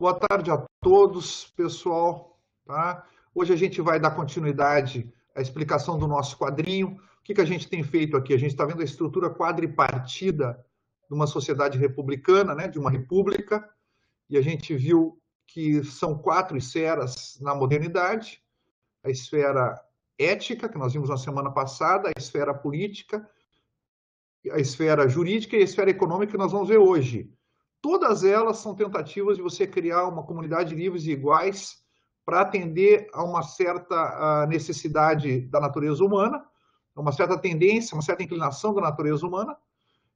Boa tarde a todos, pessoal. Tá? Hoje a gente vai dar continuidade à explicação do nosso quadrinho. O que a gente tem feito aqui? A gente está vendo a estrutura quadripartida de uma sociedade republicana, né, de uma república, e a gente viu que são 4 esferas na modernidade: a esfera ética, que nós vimos na semana passada, a esfera política, a esfera jurídica e a esfera econômica, que nós vamos ver hoje. Todas elas são tentativas de você criar uma comunidade de livres e iguais para atender a uma certa necessidade da natureza humana, uma certa tendência, uma certa inclinação da natureza humana,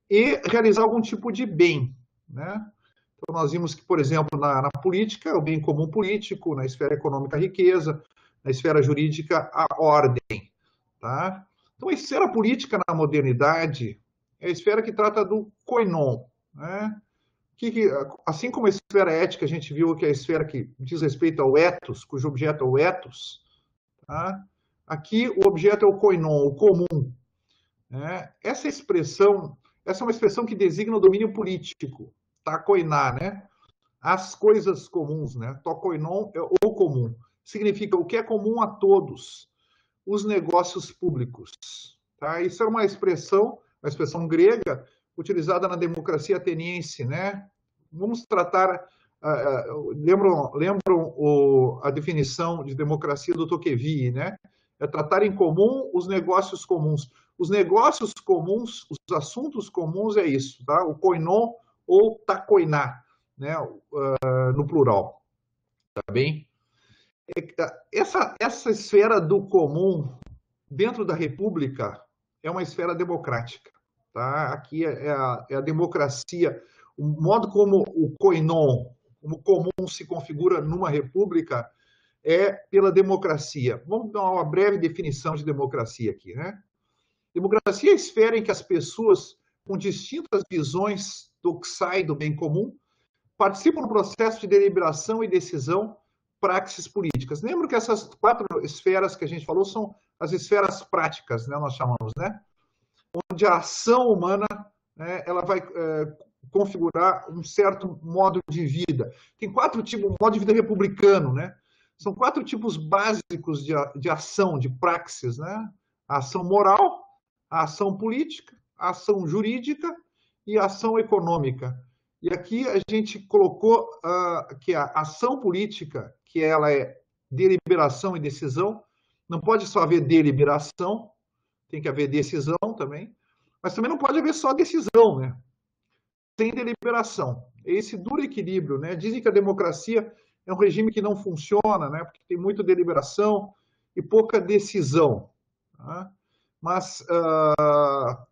e realizar algum tipo de bem, né? Então, nós vimos que, por exemplo, na política, o bem comum político, na esfera econômica, a riqueza, na esfera jurídica, a ordem, tá? Então, a esfera política na modernidade é a esfera que trata do koinon, né? Assim como a esfera ética, a gente viu que é a esfera que diz respeito ao ethos, cujo objeto é o ethos, tá? Aqui o objeto é o koinon, o comum, né? Essa é uma expressão que designa o domínio político, tá? Koiná, né? As coisas comuns, né? To koinon é o comum. Significa o que é comum a todos, os negócios públicos, tá? Isso é uma expressão grega, utilizada na democracia ateniense, né? Vamos tratar, lembram a definição de democracia do Tocqueville, né? É tratar em comum os negócios comuns. Os negócios comuns, os assuntos comuns é isso, tá? O koinon ou takoiná, né? No plural, tá bem? Essa esfera do comum dentro da República é uma esfera democrática, tá? Aqui é a democracia, o modo como o koinon, como comum se configura numa república é pela democracia. Vamos dar uma breve definição de democracia aqui, né? Democracia é a esfera em que as pessoas com distintas visões do que sai do bem comum participam no processo de deliberação e decisão, praxis políticas. Lembro que essas 4 esferas que a gente falou são as esferas práticas, né, nós chamamos, né? Onde a ação humana, né, ela vai configurar um certo modo de vida. Tem 4 tipos, modo de vida republicano, né? São 4 tipos básicos de ação, de praxis, né? A ação moral, a ação política, a ação jurídica e a ação econômica. E aqui a gente colocou que a ação política, que ela é deliberação e decisão, não pode só haver deliberação, tem que haver decisão também, mas também não pode haver só decisão, né? Sem deliberação. Esse duro equilíbrio, né? Dizem que a democracia é um regime que não funciona, né? Porque tem muita deliberação e pouca decisão, tá? Mas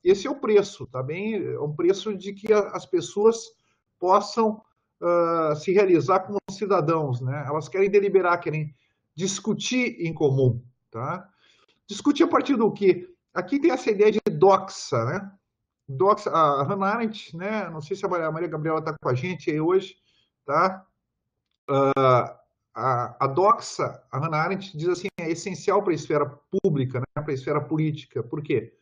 esse é o preço, tá bem? É um preço de que as pessoas possam se realizar como cidadãos, né? Elas querem deliberar, querem discutir em comum, tá? Discutir a partir do quê? Aqui tem essa ideia de doxa, né? Doxa, a Hannah Arendt, né? Não sei se a Maria Gabriela está com a gente aí hoje, tá? A doxa, a Hannah Arendt diz assim, é essencial para a esfera pública, né? Para a esfera política. Por quê?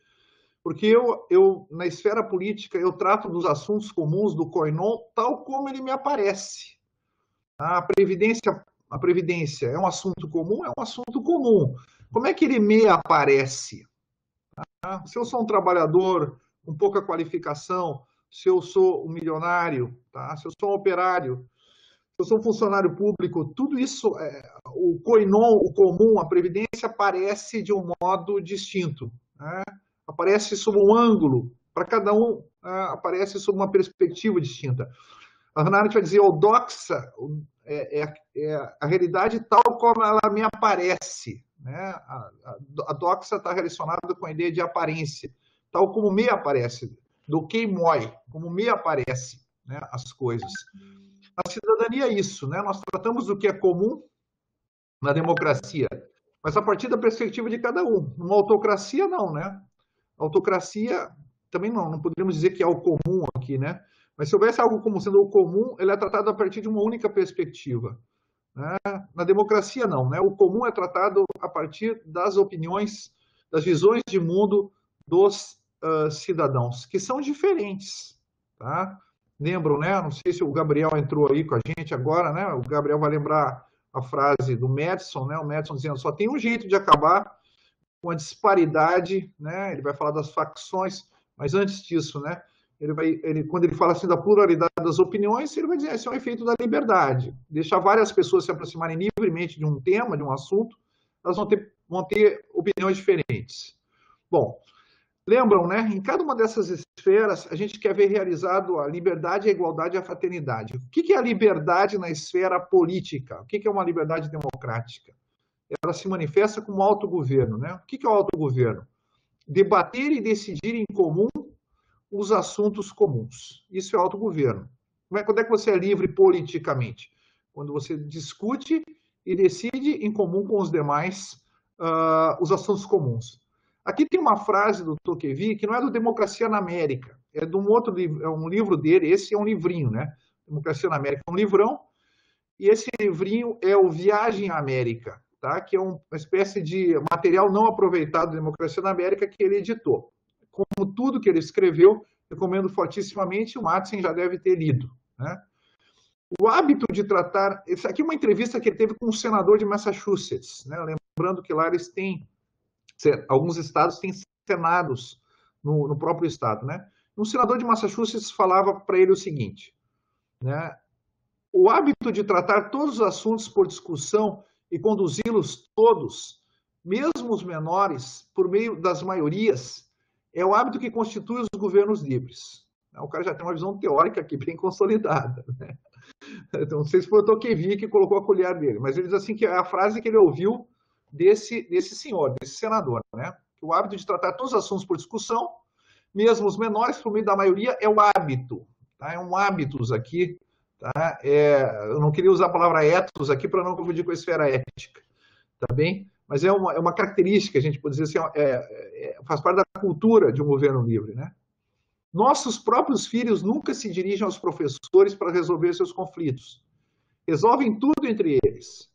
Porque eu, na esfera política, eu trato dos assuntos comuns do koinon tal como ele me aparece. A previdência é um assunto comum? É um assunto comum. Como é que ele me aparece? Se eu sou um trabalhador com pouca qualificação, se eu sou um milionário, tá? Se eu sou um operário, se eu sou um funcionário público, tudo isso, o koinon, o comum, a previdência, aparece de um modo distinto, né? Aparece sob um ângulo, para cada um aparece sob uma perspectiva distinta. A Hannah Arendt vai dizer, o doxa é a realidade tal como ela me aparece, né? A doxa está relacionada com a ideia de aparência, tal como me aparece, do que moi, como me aparece, né, as coisas. A cidadania é isso, né? Nós tratamos do que é comum na democracia, mas a partir da perspectiva de cada um. Numa autocracia, não, né? Autocracia, também não poderíamos dizer que é o comum aqui, né? Mas se houvesse algo como sendo o comum, ele é tratado a partir de uma única perspectiva, né? Na democracia, não, né? O comum é tratado a partir das opiniões, das visões de mundo dos cidadãos, que são diferentes, tá? lembram, né? Não sei se o Gabriel entrou aí com a gente agora, né? O Gabriel vai lembrar a frase do Madison, né? O Madison dizendo: só tem um jeito de acabar com a disparidade, né? Ele vai falar das facções, mas antes disso, né? Quando ele fala assim da pluralidade das opiniões, ele vai dizer: esse é um efeito da liberdade. Deixar várias pessoas se aproximarem livremente de um tema, de um assunto, elas vão ter opiniões diferentes. Bom, lembram, né? Em cada uma dessas esferas, a gente quer ver realizado a liberdade, a igualdade e a fraternidade. O que é a liberdade na esfera política? O que é uma liberdade democrática? Ela se manifesta como autogoverno, né? O que é o autogoverno? Debater e decidir em comum os assuntos comuns. Isso é autogoverno. Quando é que você é livre politicamente? Quando você discute e decide em comum com os demais os assuntos comuns. Aqui tem uma frase do Tocqueville que não é do Democracia na América, é de um outro livro, é um livro dele, esse é um livrinho, né? Democracia na América é um livrão, e esse livrinho é o Viagem à América, tá? Que é uma espécie de material não aproveitado da Democracia na América que ele editou. Como tudo que ele escreveu, recomendo fortissimamente, o Madsen já deve ter lido, né? O hábito de tratar... Isso aqui é uma entrevista que ele teve com um senador de Massachusetts, né? Lembrando que lá eles têm... Alguns estados têm senados no próprio estado, né? Um senador de Massachusetts falava para ele o seguinte, né? O hábito de tratar todos os assuntos por discussão e conduzi-los todos, mesmo os menores, por meio das maiorias, é o hábito que constitui os governos livres. O cara já tem uma visão teórica aqui bem consolidada, né? Então, não sei se foi o Tocqueville que colocou a colher dele, mas ele diz assim que é a frase que ele ouviu desse senhor, desse senador, né? O hábito de tratar todos os assuntos por discussão, mesmo os menores, por meio da maioria, é o hábito, tá? É um hábitos aqui, tá? Eu não queria usar a palavra ethos aqui para não confundir com a esfera ética, tá bem? Mas é uma característica, a gente pode dizer assim, faz parte da cultura de um governo livre, né? Nossos próprios filhos nunca se dirigem aos professores para resolver seus conflitos. Resolvem tudo entre eles.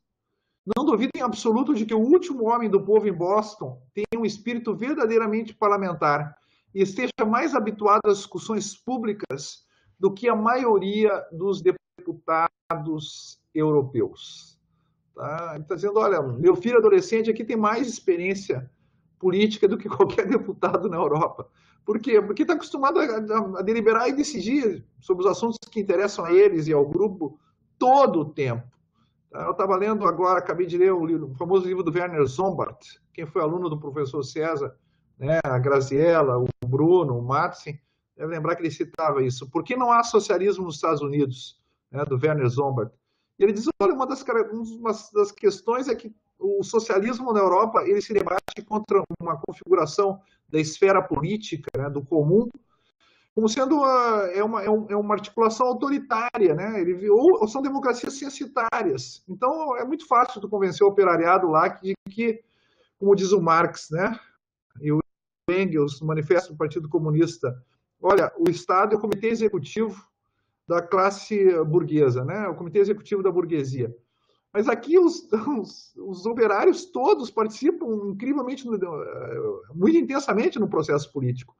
Não duvido em absoluto de que o último homem do povo em Boston tenha um espírito verdadeiramente parlamentar e esteja mais habituado às discussões públicas do que a maioria dos deputados europeus. Tá? Ele está dizendo, olha, meu filho adolescente aqui tem mais experiência política do que qualquer deputado na Europa. Por quê? Porque está acostumado a deliberar e decidir sobre os assuntos que interessam a eles e ao grupo todo o tempo. Eu estava lendo agora, acabei de ler o famoso livro do Werner Sombart, quem foi aluno do professor César, né, a Graziella, o Bruno, o Madsen, deve lembrar que ele citava isso. Por que não há socialismo nos Estados Unidos, né, do Werner Sombart? E ele diz, olha, uma das questões é que o socialismo na Europa ele se debate contra uma configuração da esfera política, né, do comum, como sendo uma articulação autoritária, né? Ou são democracias censitárias. Então, é muito fácil tu convencer o operariado lá de que, como diz o Marx, né? E o Engels, no Manifesto do Partido Comunista, olha, o Estado é o comitê executivo da classe burguesa, né? O comitê executivo da burguesia. Mas aqui os operários todos participam incrivelmente, muito intensamente no processo político.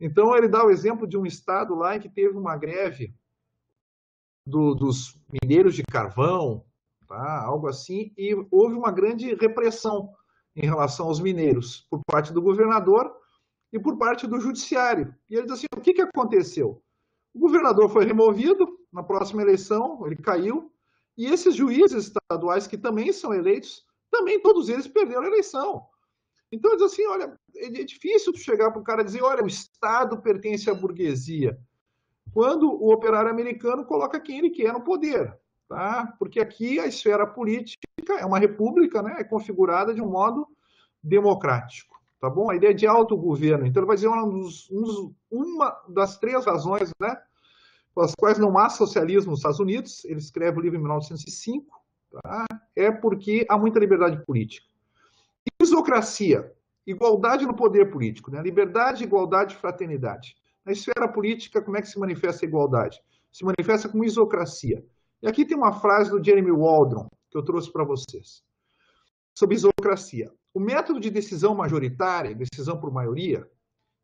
Então, ele dá o exemplo de um estado lá em que teve uma greve dos mineiros de carvão, tá? Algo assim, e houve uma grande repressão em relação aos mineiros, por parte do governador e por parte do judiciário. E ele diz assim, o que aconteceu? O governador foi removido na próxima eleição, ele caiu, e esses juízes estaduais que também são eleitos, também todos eles perderam a eleição. Então, diz assim, olha, é difícil tu chegar para o cara e dizer, olha, o Estado pertence à burguesia, quando o operário americano coloca quem ele quer no poder, tá? Porque aqui a esfera política é uma república, né? É configurada de um modo democrático, tá bom? A ideia de autogoverno. Então, ele vai dizer uma das três razões, né? Pelas quais não há socialismo nos Estados Unidos, ele escreve o livro em 1905, tá? É porque há muita liberdade política. Isocracia, igualdade no poder político, né? Liberdade, igualdade e fraternidade. Na esfera política, como é que se manifesta a igualdade? Se manifesta com isocracia. E aqui tem uma frase do Jeremy Waldron, que eu trouxe para vocês, sobre isocracia. O método de decisão majoritária, decisão por maioria,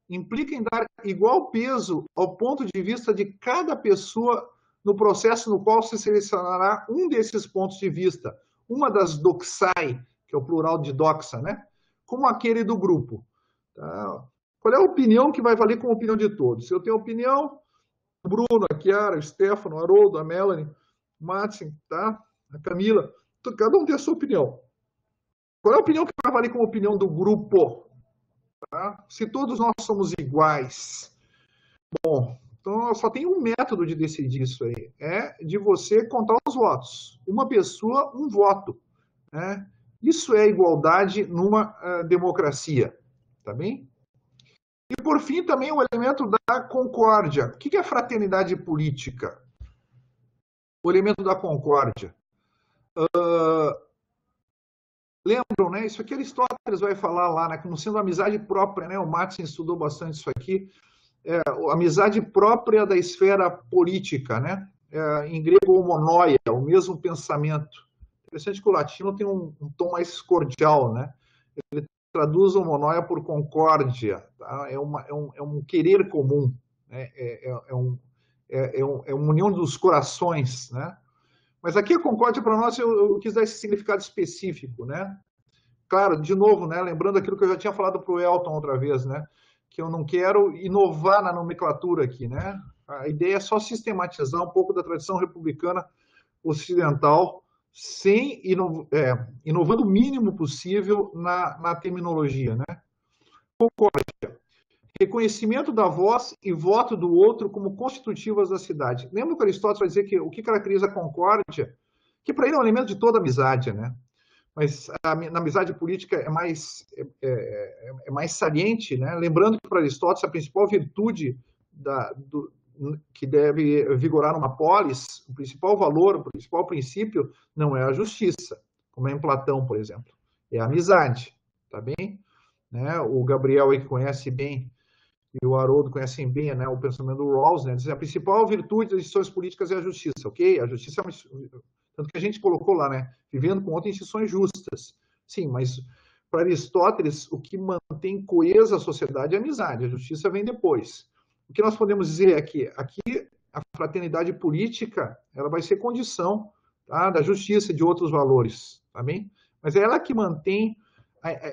implica em dar igual peso ao ponto de vista de cada pessoa no processo no qual se selecionará um desses pontos de vista, uma das doxai, que é o plural de doxa, né? Como aquele do grupo. Tá? Qual é a opinião que vai valer como opinião de todos? Se eu tenho opinião, o Bruno, a Chiara, o Stefano, o Haroldo, a Melanie, o Martin, tá? A Camila, cada um tem a sua opinião. Qual é a opinião que vai valer como opinião do grupo? Tá? Se todos nós somos iguais. Bom, então só tem um método de decidir isso aí. É de você contar os votos. Uma pessoa, um voto. Né? Isso é igualdade numa democracia. Tá bem? E, por fim, também o elemento da concórdia. O que é fraternidade política? O elemento da concórdia. Lembram, né? Isso aqui Aristóteles vai falar lá, né? Como sendo amizade própria, né? O Martin estudou bastante isso aqui. A amizade própria da esfera política, né? Em grego, homonoia, o mesmo pensamento. Interessante que o latino tem um tom mais cordial, né? Ele traduz homonoia por concórdia, tá? É um querer comum, né? É uma união dos corações, né? Mas aqui a concórdia, para nós, eu quis dar esse significado específico, né? Claro, de novo, né? Lembrando aquilo que eu já tinha falado para o Elton outra vez, né? Que eu não quero inovar na nomenclatura aqui, né? A ideia é só sistematizar um pouco da tradição republicana ocidental, sem inovando o mínimo possível na terminologia, né? Concórdia. Reconhecimento da voz e voto do outro como constitutivas da cidade. Lembra que Aristóteles vai dizer que o que caracteriza a concórdia, que para ele é um elemento de toda amizade, né? Mas na amizade política é mais saliente, né? Lembrando que para Aristóteles a principal virtude que deve vigorar numa polis, o principal valor, o principal princípio não é a justiça, como é em Platão, por exemplo, é a amizade, tá bem? Né? O Gabriel aí que conhece bem e o Haroldo conhecem bem, né, o pensamento do Rawls, né, diz, a principal virtude das instituições políticas é a justiça, ok? A justiça é tanto que a gente colocou lá, né, vivendo com outras instituições justas. Sim, mas para Aristóteles, o que mantém coesa a sociedade é a amizade, a justiça vem depois. O que nós podemos dizer é que aqui a fraternidade política, ela vai ser condição, tá, da justiça e de outros valores, tá bem? Mas é ela que mantém,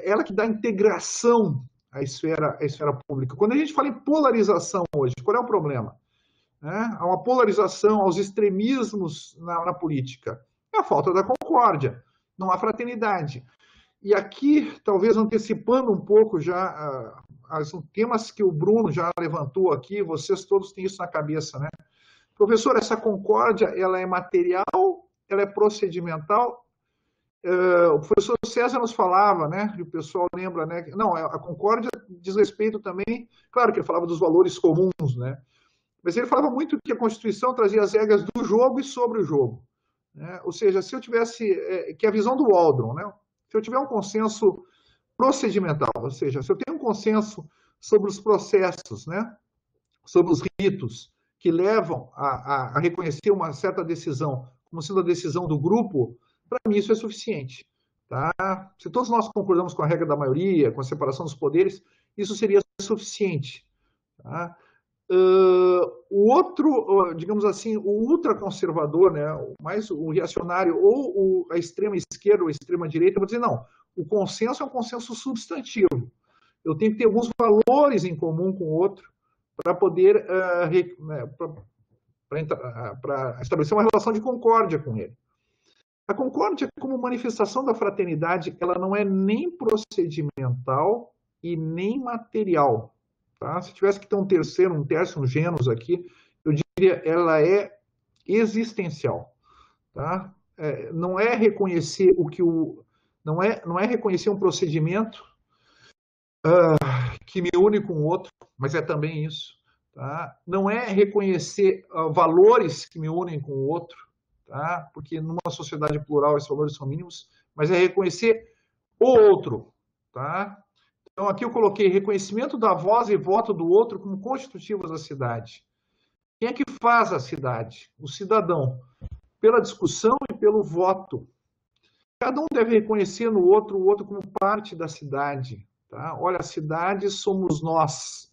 ela que dá à esfera pública. Quando a gente fala em polarização hoje, qual é o problema? Há uma polarização aos extremismos na política. É a falta da concórdia, não há fraternidade. E aqui, talvez antecipando um pouco já os temas que o Bruno já levantou aqui, vocês todos têm isso na cabeça, né? Professor, essa concórdia, ela é material, ela é procedimental? O professor César nos falava, né? E o pessoal lembra, né? Não, a concórdia diz respeito também, claro que ele falava dos valores comuns, né? Mas ele falava muito que a Constituição trazia as regras do jogo e sobre o jogo, né? Ou seja, se eu tivesse, que é a visão do Waldron, né? Se eu tiver um consenso procedimental, ou seja, se eu tenho um consenso sobre os processos, né? Sobre os ritos que levam a reconhecer uma certa decisão como sendo a decisão do grupo, para mim isso é suficiente. Tá? Se todos nós concordamos com a regra da maioria, com a separação dos poderes, isso seria suficiente. Tá? O outro, digamos assim, o ultraconservador, né, mais o reacionário, ou a extrema esquerda ou a extrema direita, vão dizer, não, o consenso é um consenso substantivo. Eu tenho que ter alguns valores em comum com o outro para poder para estabelecer uma relação de concórdia com ele. A concórdia, como manifestação da fraternidade, ela não é nem procedimental e nem material. Tá? Se tivesse que ter um terceiro genus aqui, eu diria ela é existencial. Tá? Não é reconhecer não é reconhecer um procedimento que me une com o outro, mas é também isso. Tá? Não é reconhecer valores que me unem com o outro, tá? Porque numa sociedade plural esses valores são mínimos, mas é reconhecer o outro. Tá? Então aqui eu coloquei reconhecimento da voz e voto do outro como constitutivos da cidade. Quem é que faz a cidade? O cidadão. Pela discussão e pelo voto. Cada um deve reconhecer no outro o outro como parte da cidade. Tá? Olha, a cidade somos nós.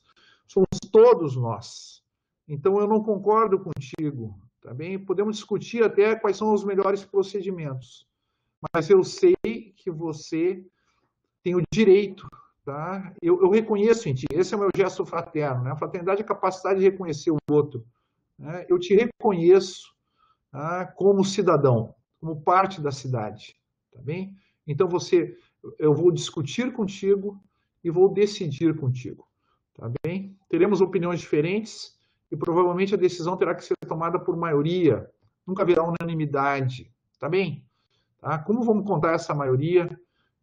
somos todos nós. Então, eu não concordo contigo, tá bem? Podemos discutir até quais são os melhores procedimentos, mas eu sei que você tem o direito, tá? Eu reconheço em ti, esse é o meu gesto fraterno, né? A fraternidade é a capacidade de reconhecer o outro, né? Eu te reconheço, tá? Como cidadão, como parte da cidade, tá bem? Então, eu vou discutir contigo e vou decidir contigo, tá bem? Teremos opiniões diferentes e provavelmente a decisão terá que ser tomada por maioria, nunca haverá unanimidade, tá bem? Tá? Como vamos contar essa maioria,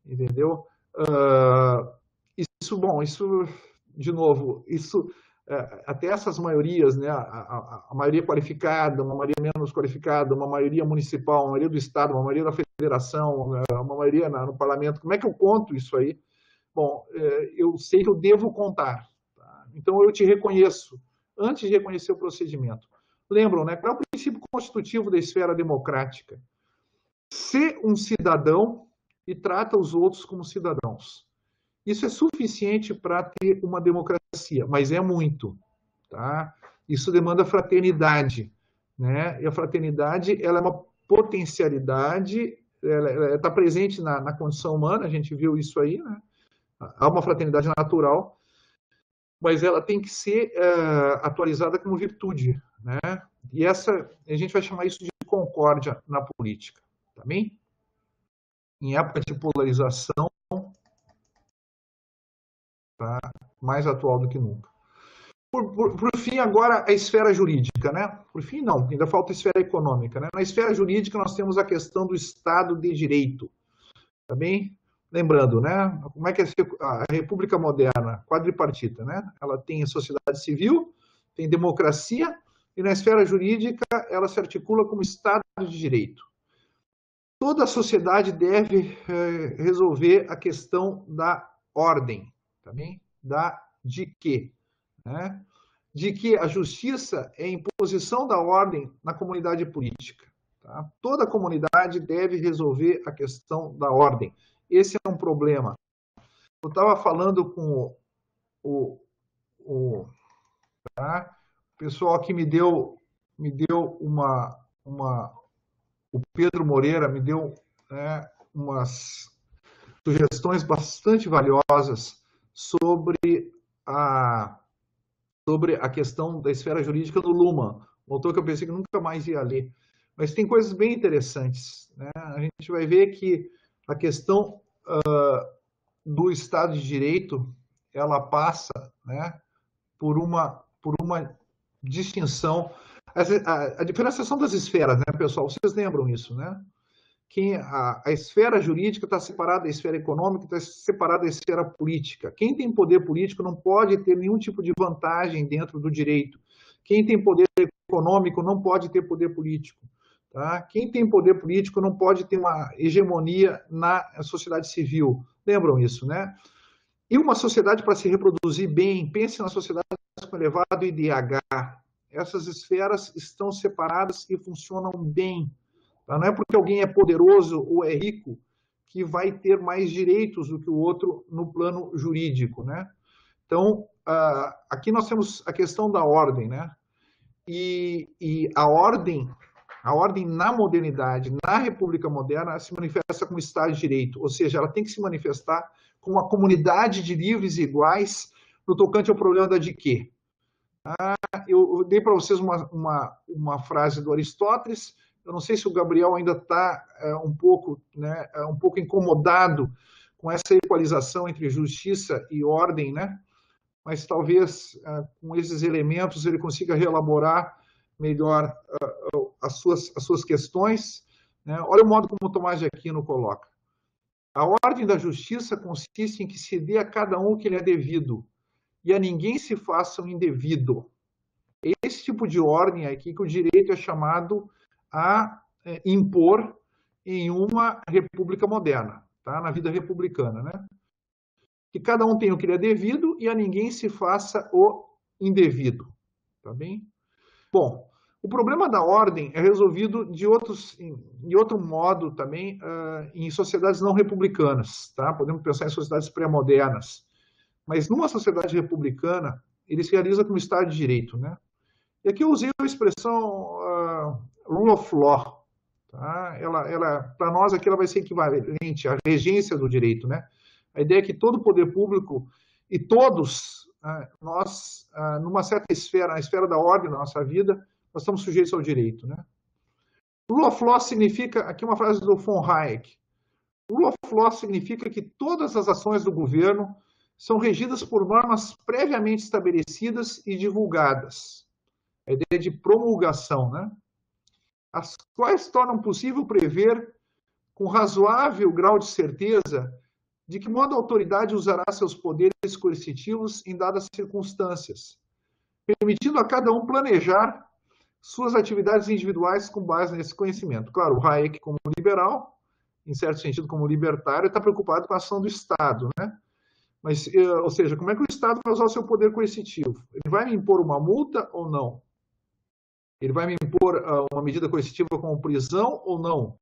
entendeu? Isso, de novo, até essas maiorias, né, a maioria qualificada, uma maioria menos qualificada, uma maioria municipal, uma maioria do Estado, uma maioria da federação, uma maioria no parlamento, como é que eu conto isso aí? Bom, eu sei que eu devo contar, tá? Então eu te reconheço, antes de reconhecer o procedimento. Lembram, né, qual é o princípio constitutivo da esfera democrática? Ser um cidadão e trata os outros como cidadãos. Isso é suficiente para ter uma democracia, mas é muito, tá? Isso demanda fraternidade, né? E a fraternidade, ela é uma potencialidade, ela está presente na condição humana, a gente viu isso aí, né? Há uma fraternidade natural, mas ela tem que ser atualizada como virtude, né? E a gente vai chamar isso de concórdia na política, tá bem? Em época de polarização, tá? Mais atual do que nunca. Por fim, agora, a esfera jurídica, né? Por fim, não, ainda falta a esfera econômica, né? Na esfera jurídica, nós temos a questão do Estado de Direito, tá bem? Lembrando, né? Como é que é a República Moderna, quadripartita, né? Ela tem sociedade civil, tem democracia, e na esfera jurídica, ela se articula como Estado de Direito. Toda a sociedade deve resolver a questão da ordem, tá bem? De quê? Né? De que a justiça é a imposição da ordem na comunidade política. Tá? Toda a comunidade deve resolver a questão da ordem. Esse é um problema. Eu estava falando com o pessoal que me deu o Pedro Moreira me deu, né, umas sugestões bastante valiosas sobre a questão da esfera jurídica do Luhmann, um autor que eu pensei que nunca mais ia ler. Mas tem coisas bem interessantes, né? A gente vai ver que a questão do Estado de Direito, ela passa, né, por uma distinção. A diferenciação das esferas, né, pessoal? Vocês lembram isso, né? Que a esfera jurídica está separada da esfera econômica, está separada da esfera política. Quem tem poder político não pode ter nenhum tipo de vantagem dentro do direito. Quem tem poder econômico não pode ter poder político. Tá? Quem tem poder político não pode ter uma hegemonia na sociedade civil. Lembram isso, né? E uma sociedade, para se reproduzir bem, pense na sociedade com elevado IDH. Essas esferas estão separadas e funcionam bem. Não é porque alguém é poderoso ou é rico que vai ter mais direitos do que o outro no plano jurídico, né? Então, aqui nós temos a questão da ordem, né? E a ordem na modernidade, na República Moderna, se manifesta como Estado de Direito, ou seja, ela tem que se manifestar como uma comunidade de livres e iguais no tocante ao problema da de quê? Eu dei para vocês uma frase do Aristóteles. Eu não sei se o Gabriel ainda está um pouco incomodado com essa equalização entre justiça e ordem, né? Mas talvez com esses elementos ele consiga reelaborar melhor as suas questões, né? Olha o modo como Tomás de Aquino coloca. A ordem da justiça consiste em que se dê a cada um o que lhe é devido, e a ninguém se faça um indevido. Esse tipo de ordem aqui que o direito é chamado a impor em uma república moderna, tá? Na vida republicana, né? Que cada um tenha o que lhe é devido e a ninguém se faça o indevido, tá bem? Bom, o problema da ordem é resolvido de outro modo também em sociedades não republicanas, tá? Podemos pensar em sociedades pré-modernas. Mas numa sociedade republicana, ele se realiza como Estado de Direito, né? E aqui eu usei a expressão rule of law. Tá? Para nós, aqui ela vai ser equivalente à regência do direito, né? A ideia é que todo o poder público e todos nós, numa certa esfera, a esfera da ordem da nossa vida, nós estamos sujeitos ao direito, né? Rule of law significa, aqui uma frase do von Hayek, rule of law significa que todas as ações do governo são regidas por normas previamente estabelecidas e divulgadas. A ideia de promulgação, né? As quais tornam possível prever, com razoável grau de certeza, de que modo a autoridade usará seus poderes coercitivos em dadas circunstâncias, permitindo a cada um planejar suas atividades individuais com base nesse conhecimento. Claro, o Hayek, como liberal, em certo sentido, como libertário, está preocupado com a ação do Estado, né? Mas, ou seja, como é que o Estado vai usar o seu poder coercitivo? Ele vai me impor uma multa ou não? Ele vai me impor uma medida coercitiva como prisão ou não?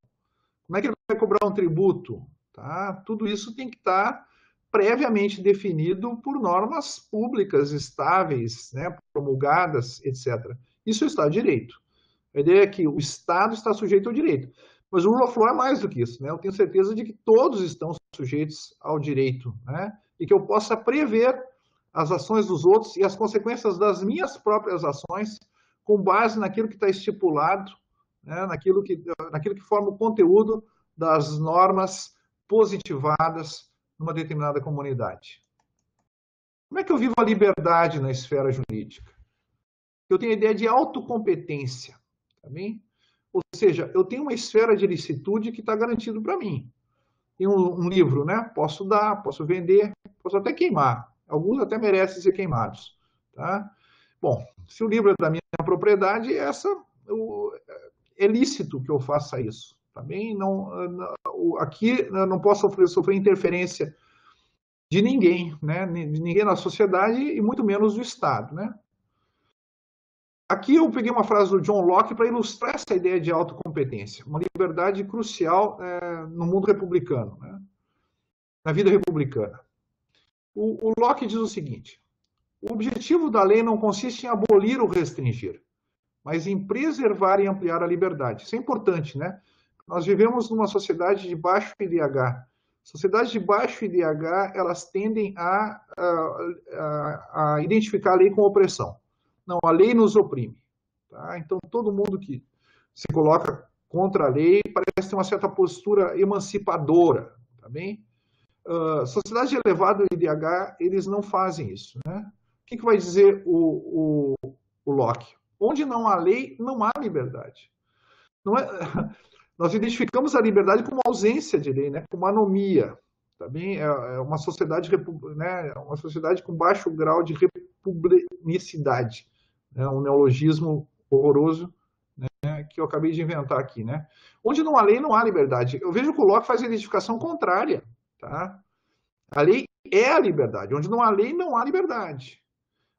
Como é que ele vai cobrar um tributo? Tá? Tudo isso tem que estar previamente definido por normas públicas estáveis, né, promulgadas, etc. Isso é o Estado de Direito. A ideia é que o Estado está sujeito ao direito. Mas o rule of law é mais do que isso, né? Eu tenho certeza de que todos estão sujeitos ao direito, né? E que eu possa prever as ações dos outros e as consequências das minhas próprias ações com base naquilo que está estipulado, né? naquilo que forma o conteúdo das normas positivadas numa determinada comunidade. Como é que eu vivo a liberdade na esfera jurídica? Eu tenho a ideia de autocompetência, tá bem? Ou seja, eu tenho uma esfera de licitude que está garantido para mim. Tem um livro, né? Posso dar, posso vender, posso até queimar. Alguns até merecem ser queimados, tá? Bom, se o livro é da minha propriedade, é lícito que eu faça isso, tá bem? Aqui eu não posso sofrer interferência de ninguém, né? De ninguém na sociedade e muito menos do Estado, né? Aqui eu peguei uma frase do John Locke para ilustrar essa ideia de autocompetência, uma liberdade crucial no mundo republicano, né? Na vida republicana. O Locke diz o seguinte: o objetivo da lei não consiste em abolir ou restringir, mas em preservar e ampliar a liberdade. Isso é importante, né? Nós vivemos numa sociedade de baixo IDH. Sociedades de baixo IDH, elas tendem a identificar a lei com opressão. Não, a lei nos oprime. Tá? Então, todo mundo que se coloca contra a lei parece ter uma certa postura emancipadora. Tá bem? Sociedade de elevado IDH, eles não fazem isso. Né? O que vai dizer o Locke? Onde não há lei, não há liberdade. Não é... Nós identificamos a liberdade como ausência de lei, né? Como anomia. Tá bem? É uma sociedade, né? Uma sociedade com baixo grau de republicanicidade. Né? Um neologismo horroroso, né? Que eu acabei de inventar aqui. Né? Onde não há lei, não há liberdade. Eu vejo que o Locke faz a identificação contrária. Tá? A lei é a liberdade. Onde não há lei, não há liberdade.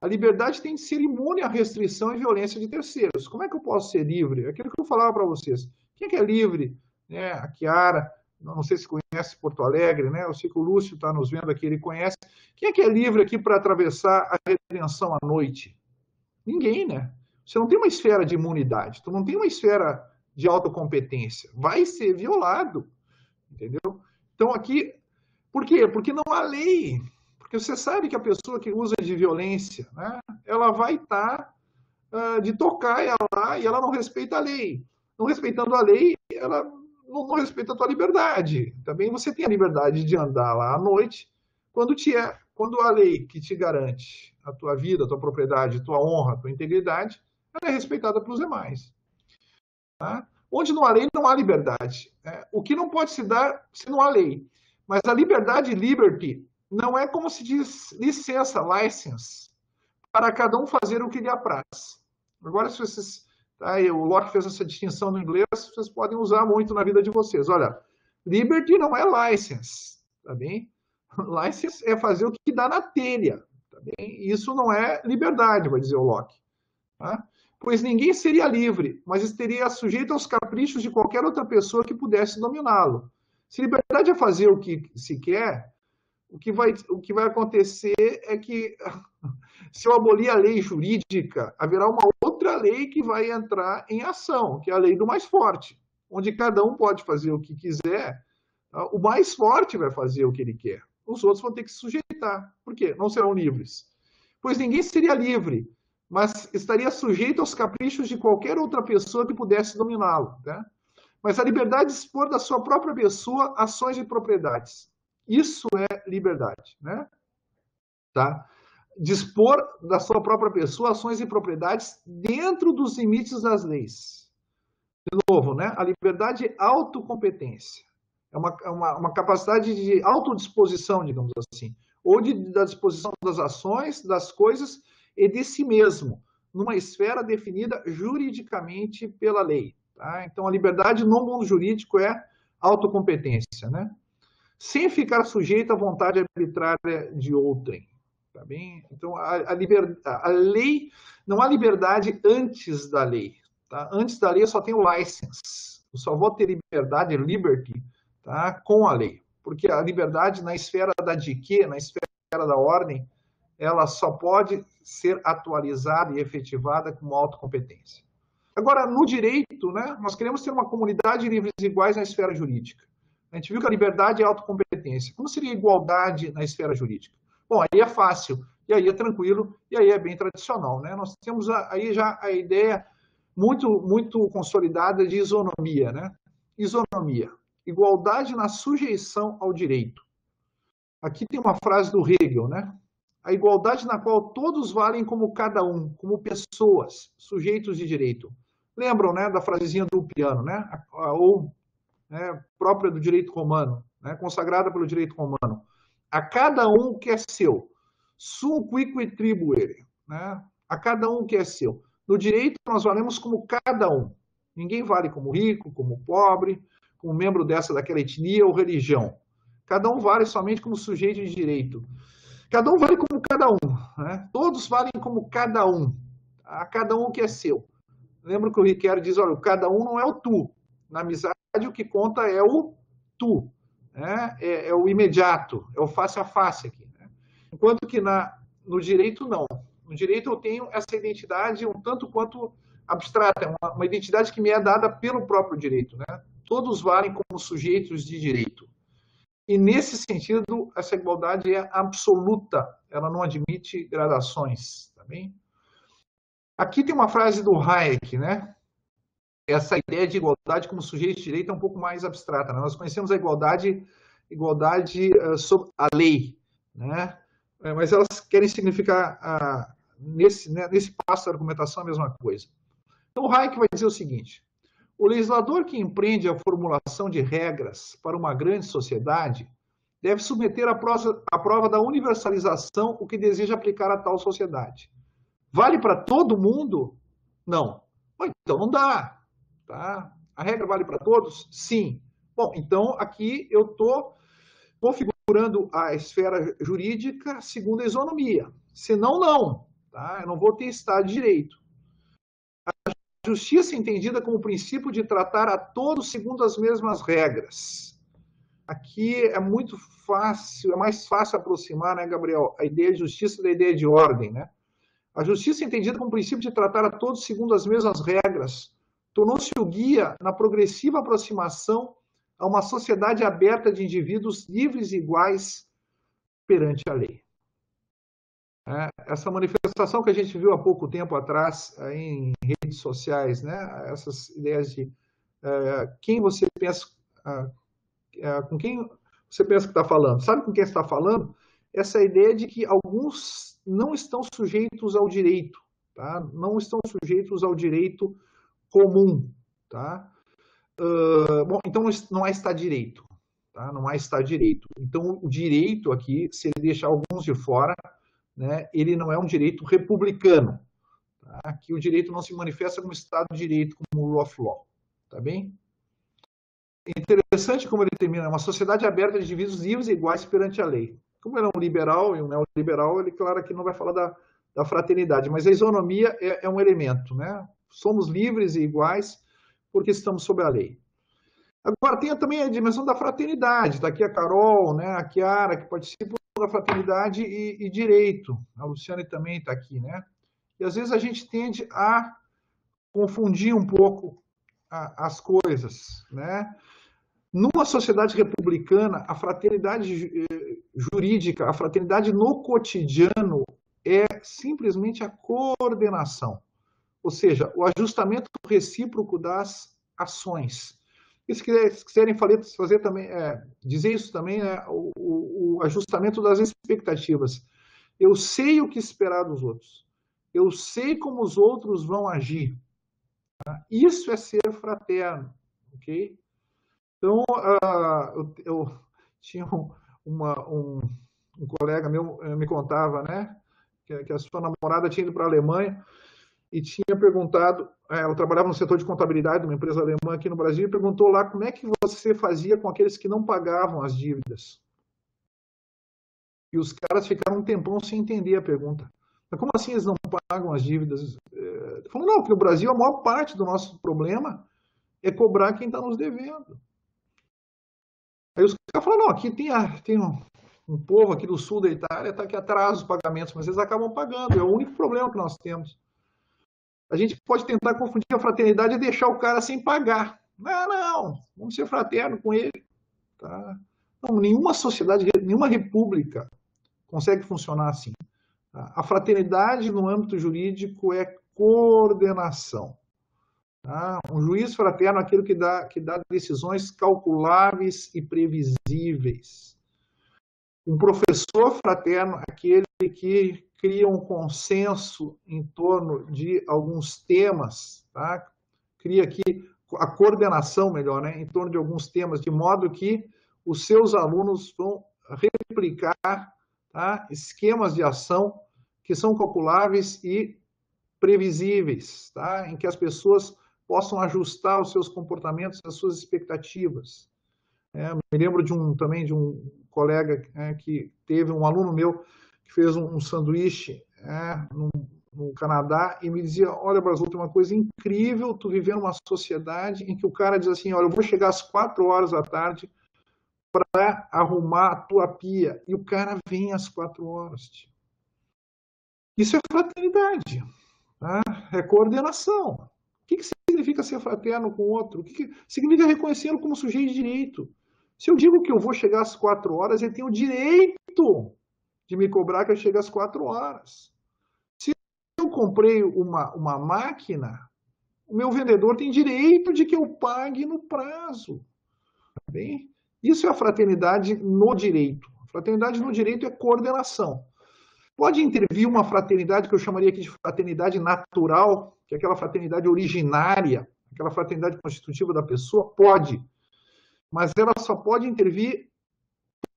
A liberdade tem de ser imune à restrição e violência de terceiros. Como é que eu posso ser livre? Aquilo que eu falava para vocês. Quem é que é livre? Né? A Chiara, não sei se conhece Porto Alegre, né? Eu sei que o Lúcio está nos vendo aqui, ele conhece. Quem é que é livre aqui para atravessar a redenção à noite? Ninguém, né? Você não tem uma esfera de imunidade, tu não tem uma esfera de autocompetência. Vai ser violado, entendeu? Então aqui, por quê? Porque não há lei. Porque você sabe que a pessoa que usa de violência, né, ela vai estar de tocaia lá e ela não respeita a lei. Não respeitando a lei, ela não respeita a tua liberdade. Também você tem a liberdade de andar lá à noite, quando a lei que te garante a tua vida, a tua propriedade, a tua honra, a tua integridade, ela é respeitada pelos demais. Tá? Onde não há lei, não há liberdade. O que não pode se dar se não há lei. Mas a liberdade, liberty, não é como se diz licença, license, para cada um fazer o que lhe apraz. Agora, se vocês... Tá, o Locke fez essa distinção no inglês, vocês podem usar muito na vida de vocês. Olha, liberty não é license, tá bem? License é fazer o que dá na telha, tá bem? Isso não é liberdade, vai dizer o Locke. Tá? Pois ninguém seria livre, mas estaria sujeito aos caprichos de qualquer outra pessoa que pudesse dominá-lo. Se liberdade é fazer o que se quer, o que vai acontecer é que, se eu abolir a lei jurídica, haverá uma outra lei que vai entrar em ação, que é a lei do mais forte, onde cada um pode fazer o que quiser, tá? O mais forte vai fazer o que ele quer. Os outros vão ter que se sujeitar. Por quê? Não serão livres. Pois ninguém seria livre, mas estaria sujeito aos caprichos de qualquer outra pessoa que pudesse dominá-lo, tá? Mas a liberdade de dispor da sua própria pessoa ações e propriedades. Isso é liberdade, né? Tá? Dispor da sua própria pessoa ações e propriedades dentro dos limites das leis. De novo, né? A liberdade é autocompetência. É uma capacidade de autodisposição, digamos assim, ou da disposição das ações, das coisas e de si mesmo, numa esfera definida juridicamente pela lei. Tá? Então, a liberdade no mundo jurídico é autocompetência, né? Sem ficar sujeito à vontade arbitrária de outrem. Tá bem? Então, a lei, não há liberdade antes da lei. Tá? Antes da lei, eu só tenho license. Eu só vou ter liberdade, liberty, tá? Com a lei. Porque a liberdade na esfera da diquê, na esfera da ordem, ela só pode ser atualizada e efetivada com autocompetência. Agora, no direito, né, nós queremos ter uma comunidade de livres iguais na esfera jurídica. A gente viu que a liberdade é autocompetência. Como seria a igualdade na esfera jurídica? Bom, aí é fácil, e aí é tranquilo, e aí é bem tradicional, né? Nós temos aí já a ideia muito consolidada de isonomia, né? Isonomia, igualdade na sujeição ao direito. Aqui tem uma frase do Hegel, né? A igualdade na qual todos valem como cada um, como pessoas, sujeitos de direito. Lembram, né, da frasezinha do piano, né? Ou, né, própria do direito romano, né, consagrada pelo direito romano. A cada um que é seu. Sum quique tribuere. Né? A cada um que é seu. No direito, nós valemos como cada um. Ninguém vale como rico, como pobre, como membro daquela etnia ou religião. Cada um vale somente como sujeito de direito. Cada um vale como cada um. Né? Todos valem como cada um. A cada um que é seu. Lembra que o Riquelme diz, olha, cada um não é o tu. Na amizade, o que conta é o tu. Né? É o imediato, é o face a face aqui. Né? Enquanto que no direito, não. No direito, eu tenho essa identidade um tanto quanto abstrata, uma identidade que me é dada pelo próprio direito. Né? Todos valem como sujeitos de direito. E, nesse sentido, essa igualdade é absoluta, ela não admite gradações. Tá bem? Aqui tem uma frase do Hayek, né? Essa ideia de igualdade como sujeito de direito é um pouco mais abstrata. Né? Nós conhecemos a igualdade sobre a lei, né? Mas elas querem significar, nesse passo da argumentação, a mesma coisa. Então, o Hayek vai dizer o seguinte: o legislador que empreende a formulação de regras para uma grande sociedade deve submeter à prova da universalização o que deseja aplicar a tal sociedade. Vale para todo mundo? Não. Então não dá. Tá? A regra vale para todos? Sim. Bom, então aqui eu estou configurando a esfera jurídica segundo a isonomia. Senão, não. Tá? Eu não vou ter Estado de Direito. A justiça é entendida como o princípio de tratar a todos segundo as mesmas regras. Aqui é muito fácil, é mais fácil aproximar, né, Gabriel, a ideia de justiça da ideia de ordem, né? A justiça é entendida como o princípio de tratar a todos segundo as mesmas regras. Tornou-se o guia na progressiva aproximação a uma sociedade aberta de indivíduos livres e iguais perante a lei. Essa manifestação que a gente viu há pouco tempo atrás em redes sociais, né? Essas ideias de quem você pensa, com quem você pensa que está falando. Sabe com quem está falando? Essa ideia de que alguns não estão sujeitos ao direito, tá? Não estão sujeitos ao direito comum, tá? Bom, então não há Estado de Direito, tá? Não há Estado de Direito. Então, o direito aqui, se ele deixar alguns de fora, né, ele não é um direito republicano. Tá? Aqui o direito não se manifesta como Estado de Direito, como rule of law, tá bem? Interessante como ele termina, uma sociedade aberta de indivíduos livres e iguais perante a lei. Como ele é um liberal e um neoliberal, ele, claro, que não vai falar da fraternidade, mas a isonomia é um elemento, né? Somos livres e iguais porque estamos sob a lei. Agora, tem também a dimensão da fraternidade. Está aqui a Carol, né, a Chiara, que participam da fraternidade e direito. A Luciane também está aqui, né? E às vezes a gente tende a confundir um pouco as coisas, né? Numa sociedade republicana, a fraternidade jurídica, a fraternidade no cotidiano é simplesmente a coordenação, ou seja, o ajustamento recíproco das ações. E se quiserem fazer também, dizer isso também, o ajustamento das expectativas. Eu sei o que esperar dos outros. Eu sei como os outros vão agir. Tá? Isso é ser fraterno, ok? Então, eu tinha um colega meu me contava, né, que a sua namorada tinha ido para a Alemanha e tinha perguntado, ela trabalhava no setor de contabilidade de uma empresa alemã aqui no Brasil, e perguntou lá como é que você fazia com aqueles que não pagavam as dívidas. E os caras ficaram um tempão sem entender a pergunta. Mas como assim eles não pagam as dívidas? Ele falou, não, porque no Brasil a maior parte do nosso problema é cobrar quem está nos devendo. Aí os caras falaram, não, aqui tem um povo aqui do sul da Itália tá que atrasa os pagamentos, mas eles acabam pagando, é o único problema que nós temos. A gente pode tentar confundir a fraternidade e deixar o cara sem pagar. Não, vamos ser fraterno com ele. Tá? Não, nenhuma sociedade, nenhuma república consegue funcionar assim. Tá? A fraternidade no âmbito jurídico é coordenação. Tá? Um juiz fraterno é aquele que dá decisões calculáveis e previsíveis. Um professor fraterno é aquele que cria um consenso em torno de alguns temas, tá? Cria aqui a coordenação, melhor, né? Em torno de alguns temas, de modo que os seus alunos vão replicar, tá? Esquemas de ação que são calculáveis e previsíveis, tá? Em que as pessoas possam ajustar os seus comportamentos, as suas expectativas. Me lembro também de um colega que teve um aluno meu que fez um sanduíche no Canadá e me dizia, olha, Brasil, tem uma coisa incrível, tu viver numa sociedade em que o cara diz assim, olha, eu vou chegar às 4 horas da tarde para arrumar a tua pia. E o cara vem às 4 horas. Tio. Isso é fraternidade. Tá? É coordenação. O que significa ser fraterno com o outro? O que significa reconhecê-lo como sujeito de direito? Se eu digo que eu vou chegar às 4 horas, ele tem o direito de me cobrar que eu chegue às 4 horas. Se eu comprei uma máquina, o meu vendedor tem direito de que eu pague no prazo. Tá bem? Isso é a fraternidade no direito. A fraternidade no direito é coordenação. Pode intervir uma fraternidade que eu chamaria aqui de fraternidade natural, que é aquela fraternidade originária, aquela fraternidade constitutiva da pessoa? Pode. Mas ela só pode intervir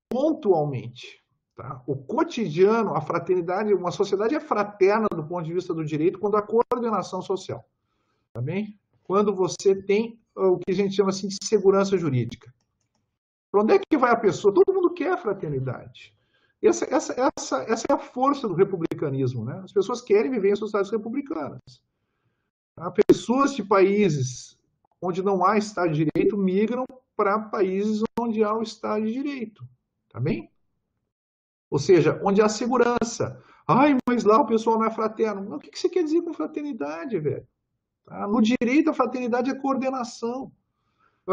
pontualmente. Tá? O cotidiano, a fraternidade, uma sociedade é fraterna do ponto de vista do direito quando há coordenação social. Tá bem? Quando você tem o que a gente chama assim de segurança jurídica. Para onde é que vai a pessoa? Todo mundo quer a fraternidade. Essa é a força do republicanismo. Né? As pessoas querem viver em sociedades republicanas. Tá? Pessoas de países onde não há Estado de Direito migram para países onde há o Estado de Direito. Tá bem? Ou seja, onde há segurança. Ai, mas lá o pessoal não é fraterno. O que você quer dizer com fraternidade, velho? Tá? No direito, a fraternidade é coordenação.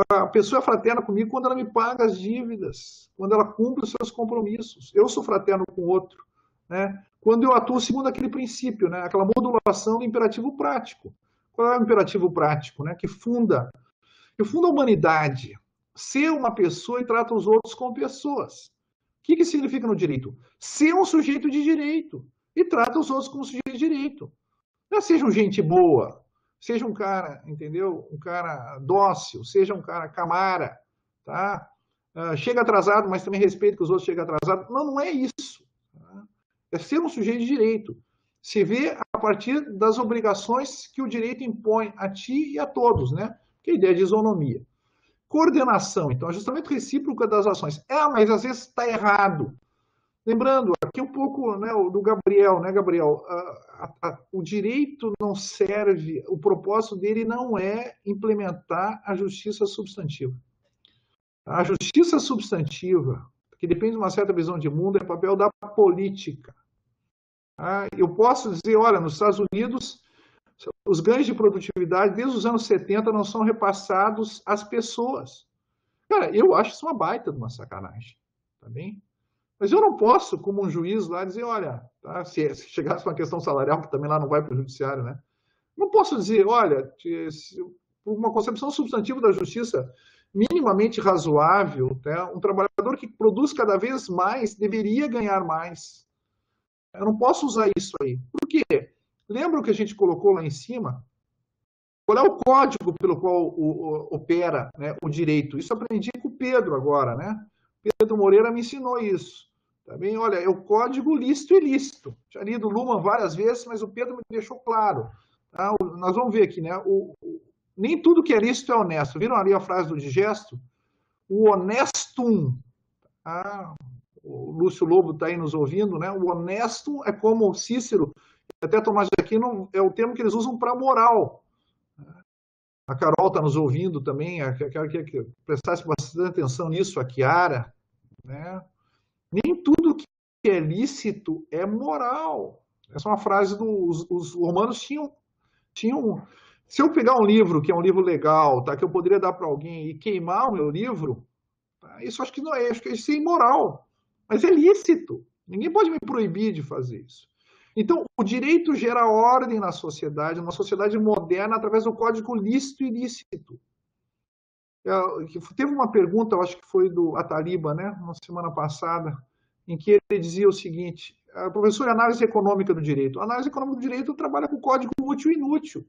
A pessoa é fraterna comigo quando ela me paga as dívidas, quando ela cumpre os seus compromissos. Eu sou fraterno com o outro. Né? Quando eu atuo segundo aquele princípio, né? Aquela modulação do imperativo prático. Qual é o imperativo prático? Né? Que funda a humanidade. Ser uma pessoa e trata os outros como pessoas. O que significa no direito? Ser um sujeito de direito e trata os outros como sujeito de direito. Não sejam gente boa, seja um cara, entendeu? Um cara dócil, seja um cara camara, tá? Chega atrasado, mas também respeita que os outros chegam atrasados. Não é isso. Tá? É ser um sujeito de direito. Se vê a partir das obrigações que o direito impõe a ti e a todos, né? Que é a ideia de isonomia. Coordenação, então, ajustamento recíproco das ações. Mas às vezes está errado. Lembrando, aqui um pouco, né, do Gabriel, né, Gabriel? O direito não serve, o propósito dele não é implementar a justiça substantiva. A justiça substantiva, que depende de uma certa visão de mundo, é papel da política. Eu posso dizer, olha, nos Estados Unidos, os ganhos de produtividade desde os anos 70 não são repassados às pessoas. Cara, eu acho isso uma baita de uma sacanagem, tá bem? Mas eu não posso, como um juiz lá, dizer, olha, tá, se chegasse uma questão salarial, que também lá não vai para o judiciário, né? Não posso dizer, olha, por uma concepção substantiva da justiça minimamente razoável, tá, um trabalhador que produz cada vez mais deveria ganhar mais. Eu não posso usar isso aí. Por quê? Lembra o que a gente colocou lá em cima? Qual é o código pelo qual opera, né, o direito? Isso aprendi com o Pedro agora, né? Pedro Moreira me ensinou isso. Tá bem? Olha, é o código lícito e ilícito. Já li do Luhmann várias vezes, mas o Pedro me deixou claro. Tá? Nós vamos ver aqui, né? Nem tudo que é lícito é honesto. Viram ali a frase do Digesto? O honestum. O Lúcio Lobo está aí nos ouvindo, né? O honesto é como Cícero, até Tomás de Aquino, é o termo que eles usam para moral. A Carol está nos ouvindo também, quero que prestasse bastante atenção nisso, a Chiara, né? Nem tudo que é lícito é moral. Essa é uma frase os romanos tinham. Se eu pegar um livro que é um livro legal, tá, que eu poderia dar para alguém e queimar o meu livro, tá, isso acho que não é, acho que isso é imoral. Mas é lícito. Ninguém pode me proibir de fazer isso. Então, o direito gera ordem na sociedade, uma sociedade moderna, através do código lícito e ilícito. Teve uma pergunta, eu acho que foi do Ataliba, né, na semana passada, em que ele dizia o seguinte: professor, análise econômica do direito. A análise econômica do direito trabalha com código útil e inútil.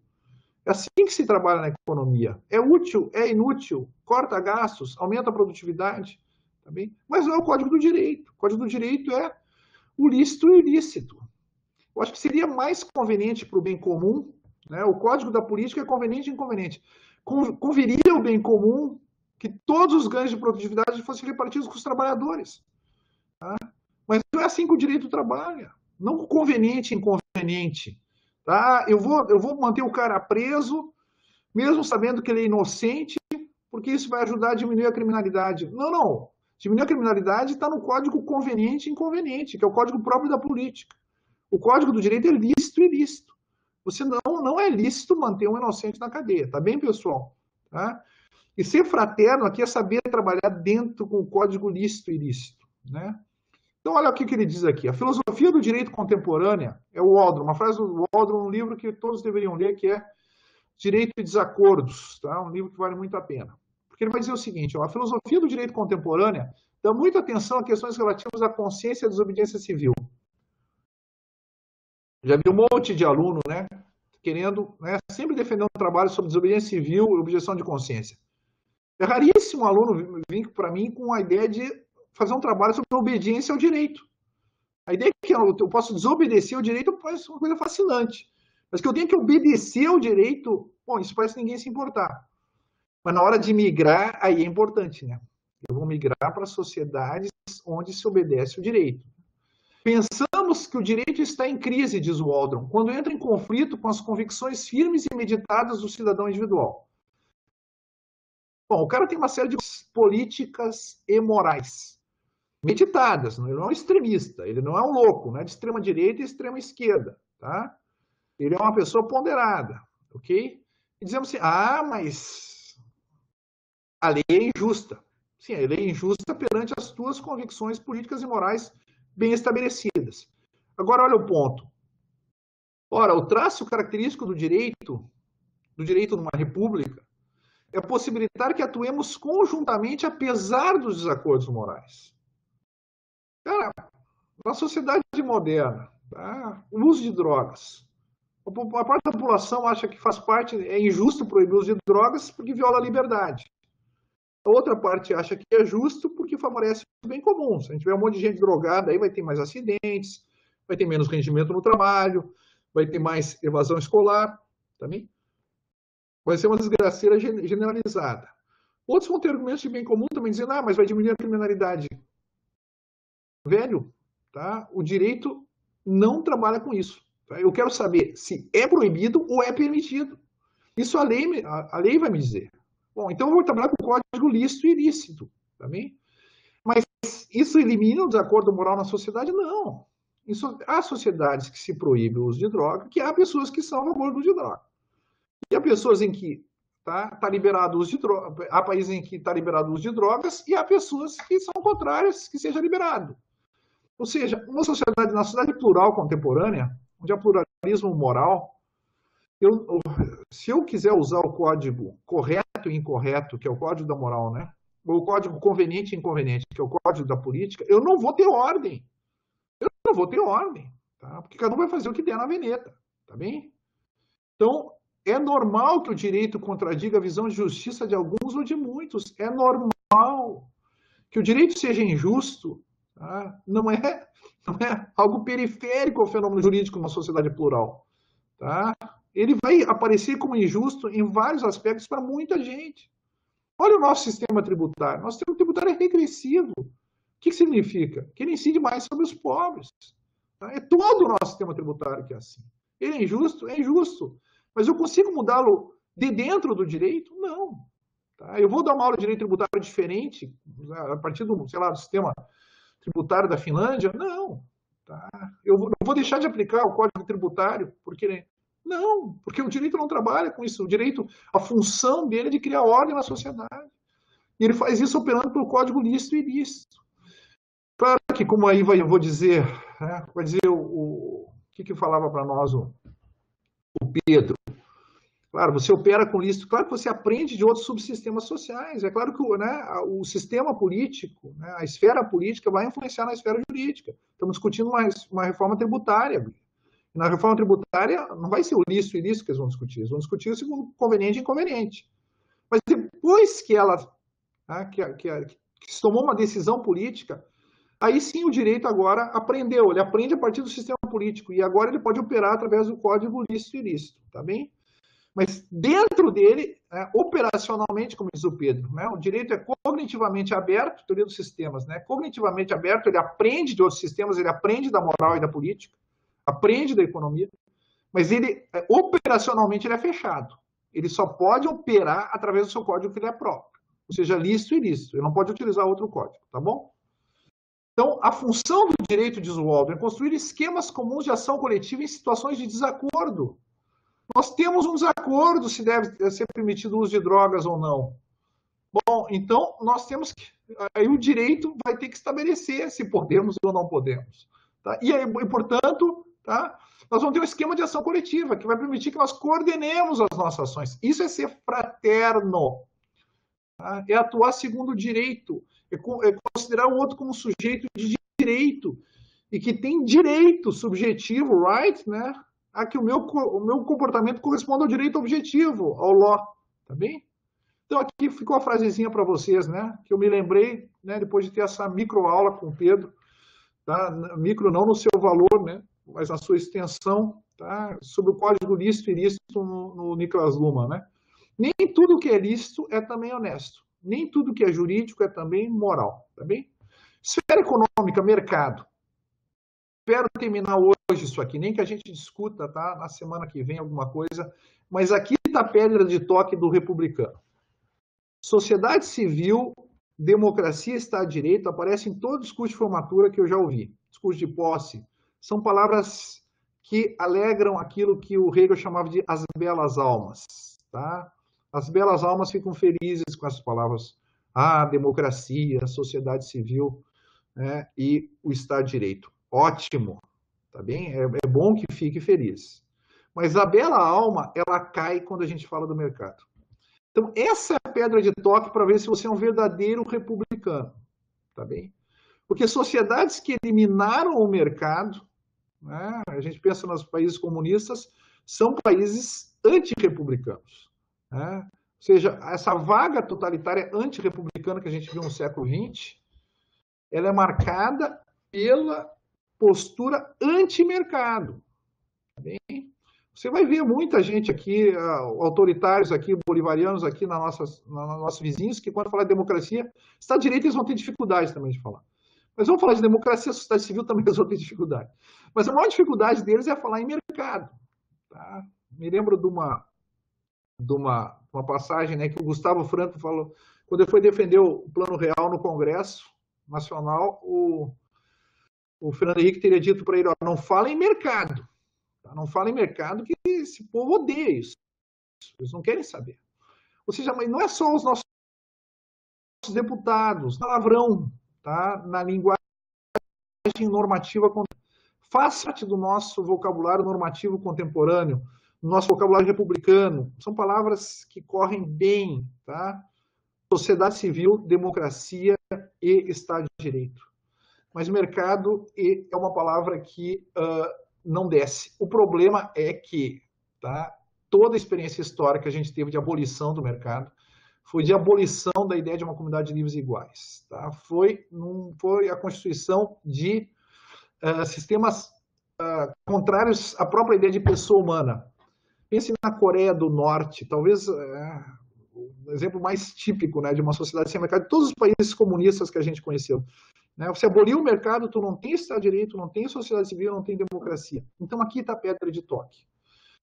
É assim que se trabalha na economia. É útil, é inútil, corta gastos, aumenta a produtividade. Tá bem? Mas não é o código do direito. O código do direito é o lícito e o ilícito. Eu acho que seria mais conveniente para o bem comum, né? O código da política é conveniente e inconveniente. Conviria o bem comum que todos os ganhos de produtividade fossem repartidos com os trabalhadores. Tá? Mas não é assim que o direito trabalha. Não conveniente e inconveniente. Tá? Eu vou manter o cara preso, mesmo sabendo que ele é inocente, porque isso vai ajudar a diminuir a criminalidade. Não. Diminuir a criminalidade está no código conveniente e inconveniente, que é o código próprio da política. O código do direito é lícito e ilícito. Você não é lícito manter um inocente na cadeia, tá bem, pessoal? Tá? E ser fraterno aqui é saber trabalhar dentro com o código lícito e ilícito, né? Então, olha o que ele diz aqui. A filosofia do direito contemporânea é o Waldron, uma frase do Waldron, um livro que todos deveriam ler, que é Direito e Desacordos, tá? Um livro que vale muito a pena. Porque ele vai dizer o seguinte: a filosofia do direito contemporânea dá muita atenção a questões relativas à consciência e à desobediência civil. Já vi um monte de aluno, né, querendo, né, sempre defender um trabalho sobre desobediência civil e objeção de consciência. É raríssimo um aluno vir para mim com a ideia de fazer um trabalho sobre obediência ao direito. A ideia é que eu posso desobedecer ao direito parece uma coisa fascinante. Mas que eu tenho que obedecer ao direito, bom, isso parece ninguém se importar. Mas na hora de migrar, aí é importante, né? Eu vou migrar para sociedades onde se obedece o direito. Pensamos que o direito está em crise, diz o Waldron, quando entra em conflito com as convicções firmes e meditadas do cidadão individual. Bom, o cara tem uma série de políticas e morais meditadas, ele não é um extremista, ele não é um louco, não é de extrema direita e extrema esquerda, tá? Ele é uma pessoa ponderada, ok? E dizemos assim, mas a lei é injusta. Sim, a lei é injusta perante as tuas convicções políticas e morais bem estabelecidas. Agora, olha o ponto. Ora, o traço característico do direito numa república, é possibilitar que atuemos conjuntamente apesar dos desacordos morais. Cara, na sociedade moderna, tá? O uso de drogas. A parte da população acha que faz parte, é injusto proibir o uso de drogas porque viola a liberdade. A outra parte acha que é justo porque favorece o bem comum. Se a gente tiver um monte de gente drogada, aí vai ter mais acidentes, vai ter menos rendimento no trabalho, vai ter mais evasão escolar, também. Vai ser uma desgraceira generalizada. Outros vão ter argumentos de bem comum também dizendo, mas vai diminuir a criminalidade. Velho, tá? O direito não trabalha com isso. Tá? Eu quero saber se é proibido ou é permitido. Isso a lei vai me dizer. Bom, então eu vou trabalhar com o código lícito e ilícito. bem? Mas isso elimina o desacordo moral na sociedade? Não. Há sociedades que se proíbem o uso de droga, que há pessoas que são a favor do uso de droga. E há pessoas em que tá liberado o uso de drogas, há países em que está liberado o uso de drogas e há pessoas que são contrárias que seja liberado. Ou seja, uma sociedade, na sociedade plural contemporânea, onde há pluralismo moral, se eu quiser usar o código correto e incorreto, que é o código da moral, né? Ou o código conveniente e inconveniente, que é o código da política, eu não vou ter ordem. Eu não vou ter ordem, tá? Porque cada um vai fazer o que der na veneta, tá bem? Então, é normal que o direito contradiga a visão de justiça de alguns ou de muitos. É normal que o direito seja injusto. Tá? Não é algo periférico ao fenômeno jurídico numa sociedade plural. Tá? Ele vai aparecer como injusto em vários aspectos para muita gente. Olha o nosso sistema tributário. Nosso sistema tributário é regressivo. O que significa? Que ele incide mais sobre os pobres. Tá? É todo o nosso sistema tributário que é assim. Ele é injusto? É injusto. Mas eu consigo mudá-lo de dentro do direito? Não. Tá? Eu vou dar uma aula de direito tributário diferente a partir do, sei lá, do sistema tributário da Finlândia? Não. Tá? Eu não vou deixar de aplicar o Código Tributário porque não, porque o direito não trabalha com isso. O direito, a função dele é de criar ordem na sociedade. E ele faz isso operando pelo Código lícito e ilícito. Claro que, como aí eu vou dizer, né, vai dizer o que falava para nós o Pedro. Claro, você opera com lícito, claro que você aprende de outros subsistemas sociais. É claro que o sistema político, né, a esfera política vai influenciar na esfera jurídica. Estamos discutindo uma reforma tributária. Na reforma tributária não vai ser o lícito e ilícito que eles vão discutir segundo conveniente e inconveniente. Mas depois que ela que se tomou uma decisão política, aí sim o direito agora aprendeu, ele aprende a partir do sistema político e agora ele pode operar através do código lícito e ilícito, tá bem? Mas dentro dele, operacionalmente, como diz o Pedro, né, o direito é cognitivamente aberto, teoria dos sistemas, né? Cognitivamente aberto, ele aprende de outros sistemas, ele aprende da moral e da política, aprende da economia, mas ele, operacionalmente, ele é fechado. Ele só pode operar através do seu código que ele é próprio, ou seja, lícito e ilícito. Ele não pode utilizar outro código, tá bom? Então, a função do direito, diz o Waldron, é construir esquemas comuns de ação coletiva em situações de desacordo. Nós temos um desacordo se deve ser permitido o uso de drogas ou não. Bom, então nós temos que... Aí o direito vai ter que estabelecer se podemos ou não podemos. Tá? E, portanto, tá? Nós vamos ter um esquema de ação coletiva que vai permitir que nós coordenemos as nossas ações. Isso é ser fraterno. Tá? É atuar segundo o direito. É considerar o outro como sujeito de direito. E que tem direito subjetivo, right, né? A que o meu comportamento corresponda ao direito objetivo, ao law, tá bem? Então aqui ficou a frasezinha para vocês, né? Que eu me lembrei, né? Depois de ter essa microaula com o Pedro, tá? Micro não no seu valor, né? Mas na sua extensão, tá? Sobre o código lícito e ilícito no Niklas Luhmann, né? Nem tudo que é lícito é também honesto. Nem tudo que é jurídico é também moral, tá bem? Esfera econômica, mercado. Espero terminar hoje isso aqui, nem que a gente discuta, tá? Na semana que vem alguma coisa, mas aqui está a pedra de toque do republicano. Sociedade civil, democracia, Estado de Direito, aparecem em todo discurso de formatura que eu já ouvi. Discurso de posse. São palavras que alegram aquilo que o Hegel chamava de as belas almas, tá? As belas almas ficam felizes com essas palavras. Democracia, sociedade civil, né? E o Estado de Direito. Ótimo, tá bem? É bom que fique feliz. Mas a bela alma, ela cai quando a gente fala do mercado. Então, essa é a pedra de toque para ver se você é um verdadeiro republicano, tá bem? Porque sociedades que eliminaram o mercado, né, a gente pensa nos países comunistas, são países antirrepublicanos, né? Ou seja, essa vaga totalitária antirrepublicana que a gente viu no século XX, ela é marcada pela postura anti-mercado. Você vai ver muita gente aqui, autoritários aqui, bolivarianos aqui nos nossos vizinhos, que quando falar de democracia, Estado de Direito eles vão ter dificuldade também de falar. Mas vamos falar de democracia, sociedade civil também eles vão ter dificuldade. Mas a maior dificuldade deles é falar em mercado. Tá? Me lembro de uma passagem, né, que o Gustavo Franco falou, Quando ele foi defender o Plano Real no Congresso Nacional, o Fernando Henrique teria dito para ele, ó, não fala em mercado. Tá? Não fala em mercado que esse povo odeia isso. Eles não querem saber. Ou seja, mas não é só os nossos deputados, palavrão, tá? Na linguagem normativa, faz parte do nosso vocabulário normativo contemporâneo, do nosso vocabulário republicano. São palavras que correm bem, tá? Sociedade civil, democracia e Estado de Direito. Mas mercado é uma palavra que não desce. O problema é que, tá? Toda a experiência histórica que a gente teve de abolição do mercado foi de abolição da ideia de uma comunidade de livres e iguais. Tá? Foi a constituição de sistemas contrários à própria ideia de pessoa humana. Pense na Coreia do Norte, talvez o exemplo mais típico, né, de uma sociedade sem mercado, de todos os países comunistas que a gente conheceu. Né? Você aboliu o mercado, tu não tem Estado de Direito, não tem sociedade civil, não tem democracia. Então aqui está a pedra de toque.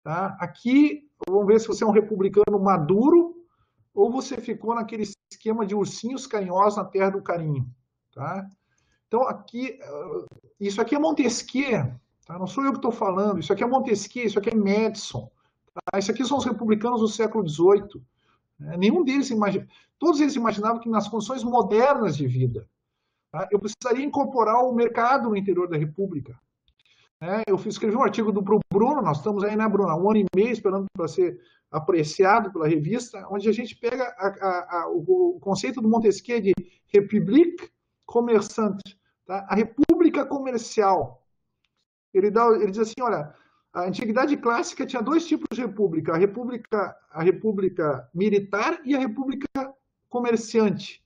Tá? Aqui, vamos ver se você é um republicano maduro ou você ficou naquele esquema de ursinhos carinhosos na terra do carinho. Tá? Então, aqui, isso aqui é Montesquieu, tá? Não sou eu que estou falando, isso aqui é Montesquieu, isso aqui é Madison. Tá? Isso aqui são os republicanos do século XVIII. Nenhum deles todos eles imaginavam que nas condições modernas de vida, tá? Eu precisaria incorporar o mercado no interior da República. Eu escrevi um artigo para o Bruno, nós estamos aí, né, Bruno, há 1 ano e meio esperando para ser apreciado pela revista, onde a gente pega o conceito do Montesquieu de République commerçante, tá? A república comercial. Ele diz assim, olha, a antiguidade clássica tinha 2 tipos de república, a república militar e a república comerciante.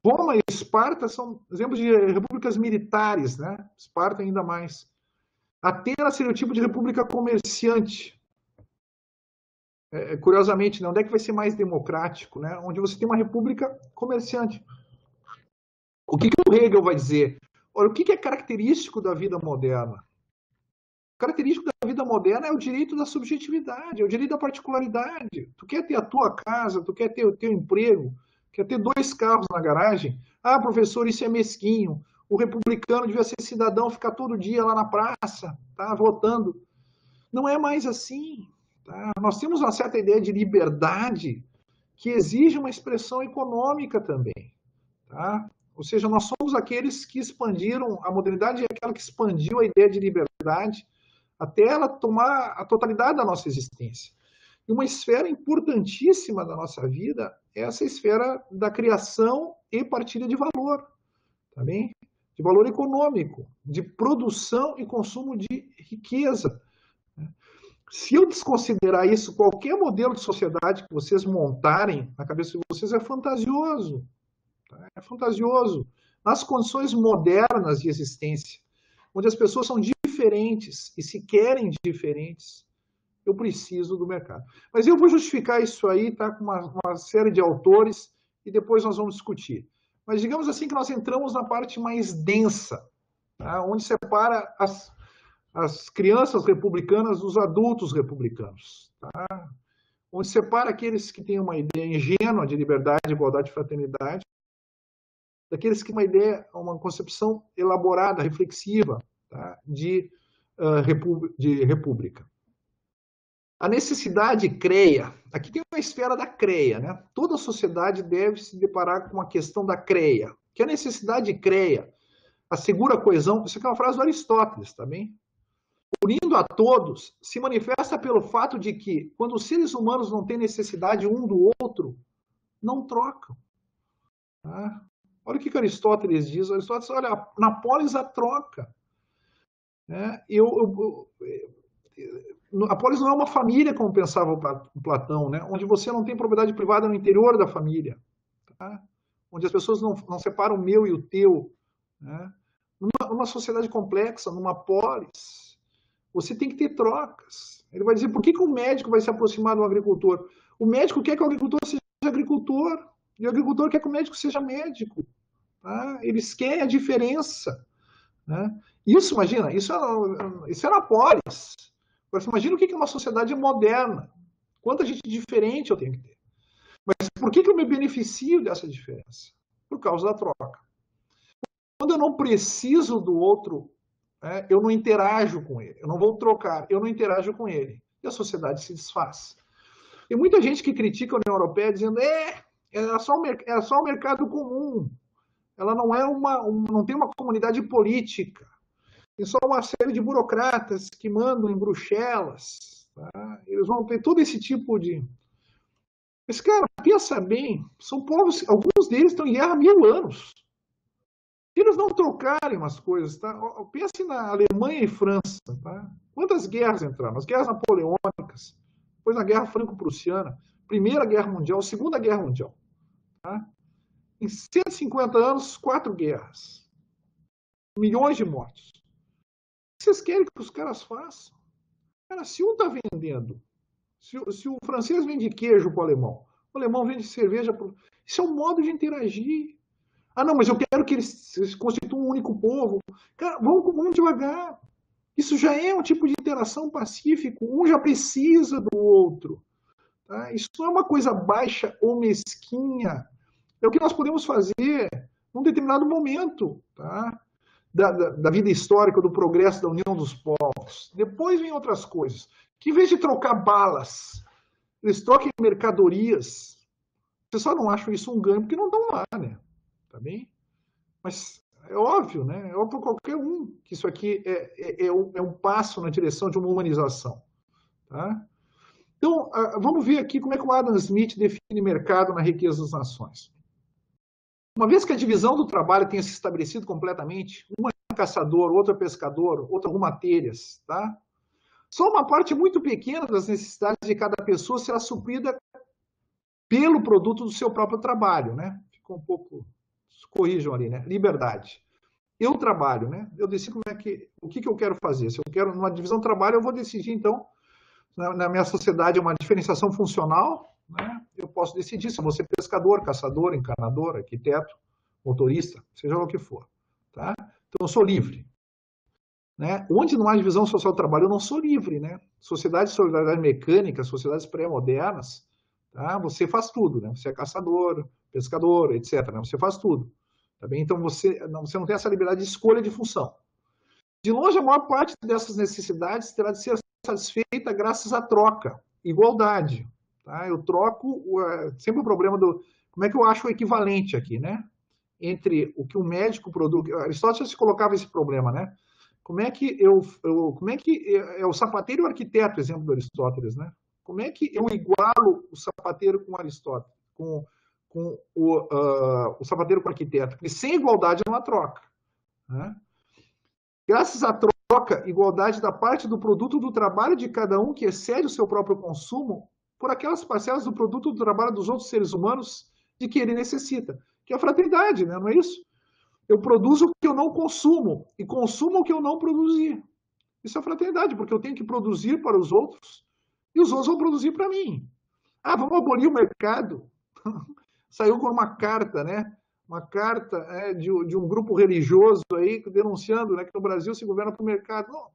Roma e Esparta são exemplos de repúblicas militares, né? Esparta ainda mais. Atenas seria o tipo de república comerciante. Curiosamente, né? Onde é que vai ser mais democrático? Né? Onde você tem uma república comerciante. O que o Hegel vai dizer? Olha, o que é característico da vida moderna? O característico da vida moderna é o direito da subjetividade, é o direito da particularidade. Tu quer ter a tua casa, tu quer ter o teu emprego, quer ter 2 carros na garagem? Ah, professor, isso é mesquinho. O republicano devia ser cidadão, ficar todo dia lá na praça, tá, votando. Não é mais assim. Tá? Nós temos uma certa ideia de liberdade que exige uma expressão econômica também. Tá? Ou seja, nós somos aqueles que expandiram, a modernidade é aquela que expandiu a ideia de liberdade até ela tomar a totalidade da nossa existência. E uma esfera importantíssima da nossa vida é essa esfera da criação e partilha de valor. Tá bem? De valor econômico, de produção e consumo de riqueza. Se eu desconsiderar isso, qualquer modelo de sociedade que vocês montarem na cabeça de vocês é fantasioso. Tá? É fantasioso. Nas condições modernas de existência, onde as pessoas são diferentes e se querem diferentes, eu preciso do mercado. Mas eu vou justificar isso aí, tá, com uma série de autores e depois nós vamos discutir. Mas digamos assim que nós entramos na parte mais densa, tá? Onde separa as crianças republicanas dos adultos republicanos. Tá? Onde separa aqueles que têm uma ideia ingênua de liberdade, igualdade e fraternidade, daqueles que têm uma ideia, uma concepção elaborada, reflexiva, tá? de república. A necessidade CREA, aqui tem uma esfera da CREA, né? Toda a sociedade deve se deparar com a questão da CREA, que a necessidade CREA assegura a coesão, isso aqui é uma frase do Aristóteles, tá bem? Unindo a todos, se manifesta pelo fato de que, quando os seres humanos não têm necessidade um do outro, não trocam. Tá? Olha o que Aristóteles diz. Aristóteles, olha, na polis a troca. A polis não é uma família, como pensava o Platão, né? Onde você não tem propriedade privada no interior da família. Tá? Onde as pessoas não separam o meu e o teu. Né? Numa sociedade complexa, numa polis, você tem que ter trocas. Ele vai dizer, por que o médico vai se aproximar do agricultor? O médico quer que o agricultor seja agricultor, e o agricultor quer que o médico seja médico. Tá? Eles querem a diferença. Né? Isso, imagina, isso é na polis. Agora, imagina o que é uma sociedade moderna. Quanta gente diferente eu tenho que ter. Mas por que eu me beneficio dessa diferença? Por causa da troca. Quando eu não preciso do outro, eu não interajo com ele. Eu não vou trocar, eu não interajo com ele. E a sociedade se desfaz. Tem muita gente que critica a União Europeia dizendo é só o mercado comum. Ela não é não tem uma comunidade política. Tem só uma série de burocratas que mandam em Bruxelas. Tá? Eles vão ter todo esse tipo de... Mas, cara, pensa bem, são povos, alguns deles estão em guerra há 1000 anos. Se eles não trocarem umas coisas, tá? Pense na Alemanha e França, tá? Quantas guerras entraram? As guerras napoleônicas, depois na Guerra Franco-Prussiana, Primeira Guerra Mundial, Segunda Guerra Mundial. Tá? Em 150 anos, 4 guerras. Milhões de mortos. O que vocês querem que os caras façam? Cara, se um está vendendo, se o francês vende queijo para o alemão vende cerveja para... Isso é um modo de interagir. Ah, não, mas eu quero que eles constituam um único povo. Cara, vamos devagar. Isso já é um tipo de interação pacífico. Um já precisa do outro. Tá? Isso não é uma coisa baixa ou mesquinha. É o que nós podemos fazer num determinado momento, tá? da vida histórica, do progresso da união dos povos. Depois vem outras coisas. Que em vez de trocar balas, eles troquem mercadorias. Vocês só não acham isso um ganho porque não estão lá, né? Tá bem? Mas é óbvio, né? É óbvio para qualquer um que isso aqui é um passo na direção de uma humanização. Tá? Então, vamos ver aqui como é que o Adam Smith define mercado na riqueza das nações. Uma vez que a divisão do trabalho tenha se estabelecido completamente, um é caçador, outro é pescador, outro arruma telhas, tá? Só uma parte muito pequena das necessidades de cada pessoa será suprida pelo produto do seu próprio trabalho, né? Ficou um pouco... Corrijam ali, né? Liberdade. Eu trabalho, né? Eu decido o que eu quero fazer. Se eu quero numa divisão de trabalho, eu vou decidir, então, na minha sociedade, uma diferenciação funcional, né? Eu posso decidir se eu vou ser pescador, caçador, encanador, arquiteto, motorista, seja lá o que for. Tá? Então, eu sou livre. Né? Onde não há divisão social do trabalho, eu não sou livre. Né? Sociedade de solidariedade mecânica, sociedades pré-modernas, tá? Você faz tudo. Né? Você é caçador, pescador, etc. Né? Você faz tudo. Tá bem? Então, você não tem essa liberdade de escolha de função. De longe, a maior parte dessas necessidades terá de ser satisfeita graças à troca, igualdade. Tá? Eu troco, sempre o problema do... Como é que eu acho o equivalente aqui, né? Entre o que o médico produz... Aristóteles se colocava esse problema, né? Como é que é o sapateiro e o arquiteto, exemplo do Aristóteles, né? Como é que eu igualo o sapateiro com Aristóteles, com o sapateiro com o arquiteto? Porque sem igualdade não há troca. Né? Graças à troca, igualdade da parte do produto do trabalho de cada um que excede o seu próprio consumo por aquelas parcelas do produto do trabalho dos outros seres humanos de que ele necessita. Que é a fraternidade, né? Não é isso? Eu produzo o que eu não consumo e consumo o que eu não produzi. Isso é fraternidade, porque eu tenho que produzir para os outros e os outros vão produzir para mim. Ah, vamos abolir o mercado. Saiu com uma carta, né? Uma carta de um grupo religioso aí denunciando, né, que no Brasil se governa por mercado. Não.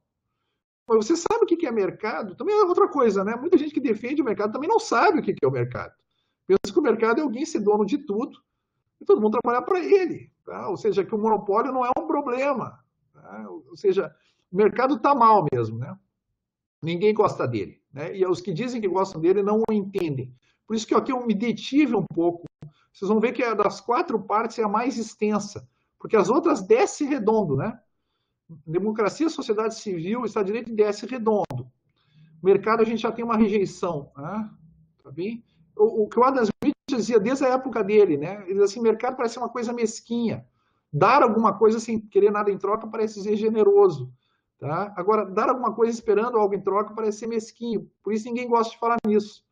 Mas você sabe o que é mercado? Também é outra coisa, né? Muita gente que defende o mercado também não sabe o que é o mercado. Pensa que o mercado é alguém ser dono de tudo e todo mundo trabalhar para ele. Tá? Ou seja, que o monopólio não é um problema. Tá? Ou seja, o mercado está mal mesmo, né? Ninguém gosta dele. Né? E os que dizem que gostam dele não o entendem. Por isso que aqui eu me detive um pouco. Vocês vão ver que a das 4 partes é a mais extensa, porque as outras desce redondo, né? Democracia, sociedade civil, Estado de Direito desce redondo. Mercado a gente já tem uma rejeição, né? Tá bem? O que o Adam Smith dizia desde a época dele, né? Ele diz assim, mercado parece uma coisa mesquinha. Dar alguma coisa sem querer nada em troca parece ser generoso. Tá? Agora, dar alguma coisa esperando algo em troca parece ser mesquinho. Por isso ninguém gosta de falar nisso.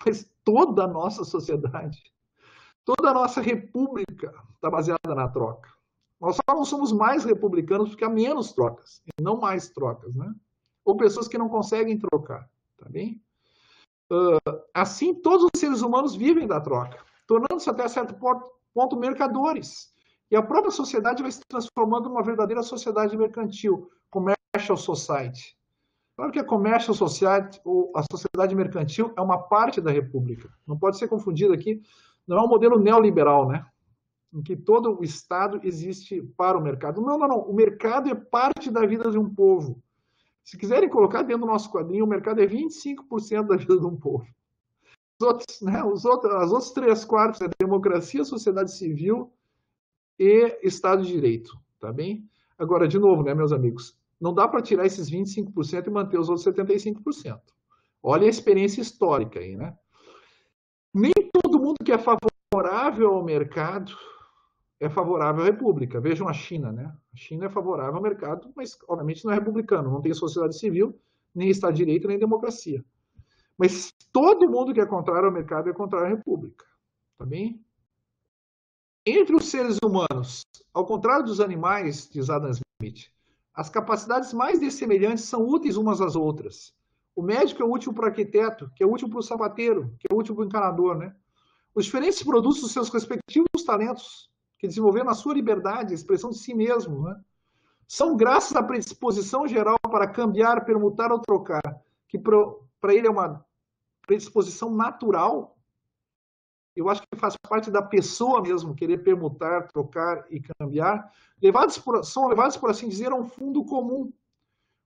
Mas toda a nossa sociedade, toda a nossa república está baseada na troca. Nós só não somos mais republicanos porque há menos trocas, e não mais trocas, né? Ou pessoas que não conseguem trocar, tá bem? Assim, todos os seres humanos vivem da troca, tornando-se até certo ponto mercadores. E a própria sociedade vai se transformando numa verdadeira sociedade mercantil, commercial society. Claro que a commercial society, ou a sociedade mercantil, é uma parte da república. Não pode ser confundido aqui. Não é um modelo neoliberal, né? Em que todo o Estado existe para o mercado. Não, não, não. O mercado é parte da vida de um povo. Se quiserem colocar dentro do nosso quadrinho, o mercado é 25% da vida de um povo. Os outros, né, as outras 3/4 é democracia, sociedade civil e Estado de Direito, tá bem? Agora, de novo, né, meus amigos, não dá para tirar esses 25% e manter os outros 75%. Olha a experiência histórica aí, né? Nem todo mundo que é favorável ao mercado é favorável à república. Vejam a China, né? A China é favorável ao mercado, mas obviamente não é republicano, não tem sociedade civil, nem Estado de Direito, nem democracia. Mas todo mundo que é contrário ao mercado é contrário à república, tá bem? Entre os seres humanos, ao contrário dos animais, diz Adam Smith, as capacidades mais dessemelhantes são úteis umas às outras. O médico é útil para o arquiteto, que é útil para o sapateiro, que é útil para o encanador, né? Os diferentes produtos dos seus respectivos talentos, que desenvolveram a sua liberdade, a expressão de si mesmo, né? São graças à predisposição geral para cambiar, permutar ou trocar, que para ele é uma predisposição natural. Eu acho que faz parte da pessoa mesmo, querer permutar, trocar e cambiar, são levados, por assim dizer, a um fundo comum,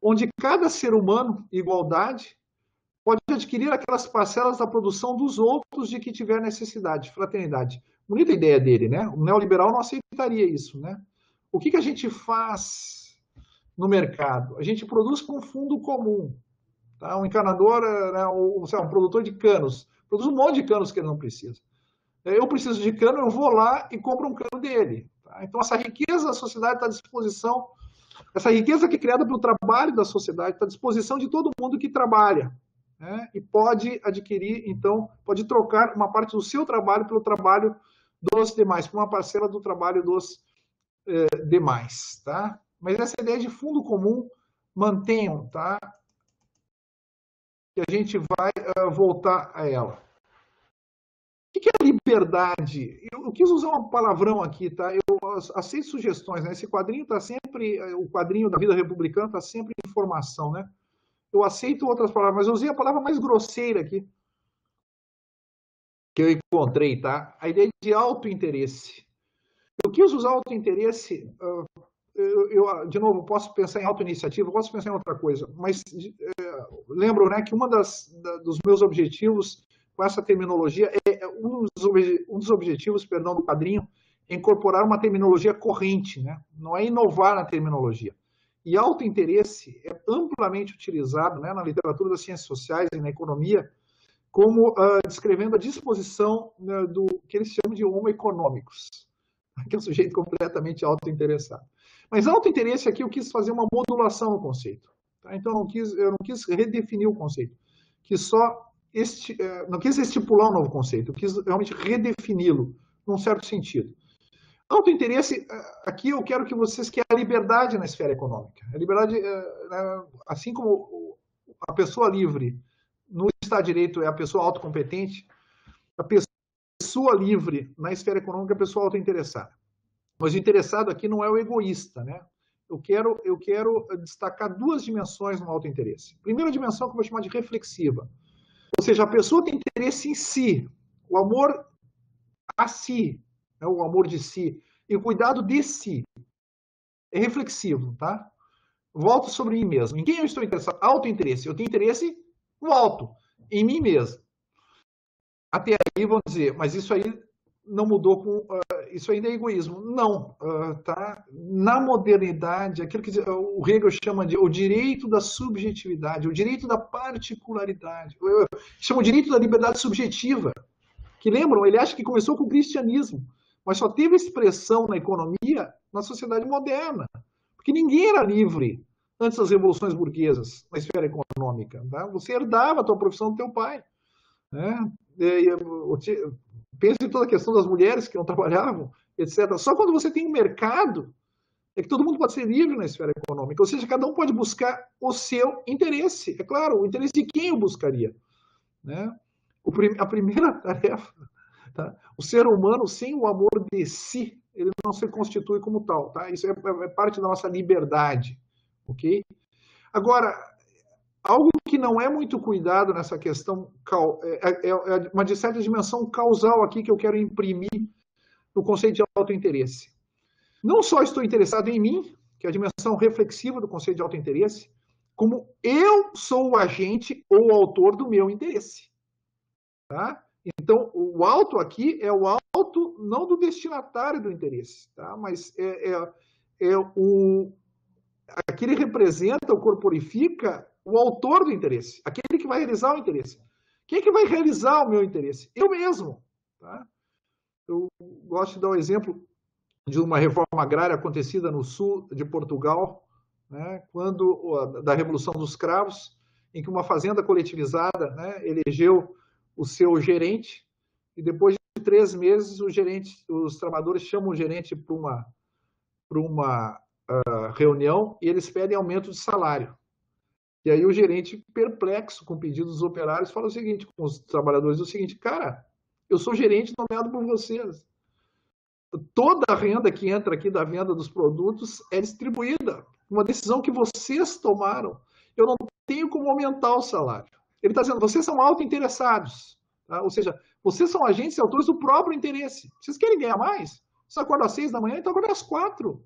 onde cada ser humano, igualdade, pode adquirir aquelas parcelas da produção dos outros de que tiver necessidade, fraternidade. Bonita ideia dele, né? O neoliberal não aceitaria isso, né? O que a gente faz no mercado? A gente produz com um fundo comum. Tá? Um encanador, né, um produtor de canos, produz um monte de canos que ele não precisa. Eu preciso de cano, eu vou lá e compro um cano dele. Tá? Então, essa riqueza da sociedade está à disposição, essa riqueza que é criada pelo trabalho da sociedade está à disposição de todo mundo que trabalha. Né? E pode adquirir, então, pode trocar uma parte do seu trabalho pelo trabalho dos demais, por uma parcela do trabalho dos demais. Tá? Mas essa ideia de fundo comum, mantenham, tá? Que a gente vai voltar a ela. O que é liberdade? Eu quis usar um palavrão aqui, tá? Eu aceito sugestões, né? Esse quadrinho está sempre, o quadrinho da vida republicana está sempre em formação, né? Eu aceito outras palavras, mas eu usei a palavra mais grosseira aqui que eu encontrei, tá? A ideia de autointeresse. Eu quis usar autointeresse, de novo, posso pensar em autoiniciativa, posso pensar em outra coisa, mas lembro, né, que dos meus objetivos com essa terminologia um dos objetivos, do quadrinho, é incorporar uma terminologia corrente, né? Não é inovar na terminologia. E autointeresse é amplamente utilizado, né, na literatura das ciências sociais e na economia como descrevendo a disposição, né, do que eles chamam de homo econômicos, que é um sujeito completamente autointeressado. Mas autointeresse aqui eu quis fazer uma modulação no conceito. Tá? Então eu não quis redefinir o conceito, não quis estipular um novo conceito, eu quis realmente redefini-lo num certo sentido. Autointeresse, aqui eu quero que vocês querem a liberdade na esfera econômica. A liberdade, assim como a pessoa livre no Estado de Direito é a pessoa autocompetente, a pessoa livre na esfera econômica é a pessoa autointeressada. Mas o interessado aqui não é o egoísta, né? Eu quero destacar duas dimensões no autointeresse. Primeira dimensão que eu vou chamar de reflexiva. Ou seja, a pessoa tem interesse em si, o amor a si, né? O amor de si, e o cuidado de si. É reflexivo, tá? Volto sobre mim mesmo. Em quem eu estou interessado? Autointeresse. Eu tenho interesse no alto, em mim mesmo. Até aí vão dizer, mas isso aí não mudou com... isso ainda é egoísmo. Não. Tá? Na modernidade, aquilo que o Hegel chama de o direito da subjetividade, o direito da particularidade. Chama o direito da liberdade subjetiva. Que lembram, ele acha que começou com o cristianismo, mas só teve expressão na economia na sociedade moderna. Porque ninguém era livre antes das revoluções burguesas na esfera econômica. Tá? Você herdava a tua profissão do teu pai. Né? Pensa em toda a questão das mulheres que não trabalhavam, etc. Só quando você tem um mercado é que todo mundo pode ser livre na esfera econômica. Ou seja, cada um pode buscar o seu interesse. É claro, o interesse de quem eu buscaria. Né? A primeira tarefa, tá? O ser humano, sem o amor de si, ele não se constitui como tal. Tá? Isso é parte da nossa liberdade. Ok? Agora, Algo que não é muito cuidado nessa questão, é uma de certa dimensão causal aqui que eu quero imprimir no conceito de autointeresse. Não só estou interessado em mim, que é a dimensão reflexiva do conceito de autointeresse, como eu sou o agente ou o autor do meu interesse. Tá? Então, o auto aqui é o auto não do destinatário do interesse, tá? Mas aquele representa ou corporifica o autor do interesse, aquele que vai realizar o interesse. Quem é que vai realizar o meu interesse? Eu mesmo. Tá? Eu gosto de dar o exemplo de uma reforma agrária acontecida no sul de Portugal, né, da Revolução dos Cravos, em que uma fazenda coletivizada, né, elegeu o seu gerente, e depois de 3 meses os trabalhadores chamam o gerente para uma reunião e eles pedem aumento de salário. E aí o gerente, perplexo com o pedido dos operários, fala o seguinte, com os trabalhadores, o seguinte: cara, eu sou gerente nomeado por vocês. Toda a renda que entra aqui da venda dos produtos é distribuída. Uma decisão que vocês tomaram. Eu não tenho como aumentar o salário. Ele está dizendo, vocês são autointeressados. Tá? Ou seja, vocês são agentes e autores do próprio interesse. Vocês querem ganhar mais? Vocês acordam às 6 da manhã, então acordam às 4.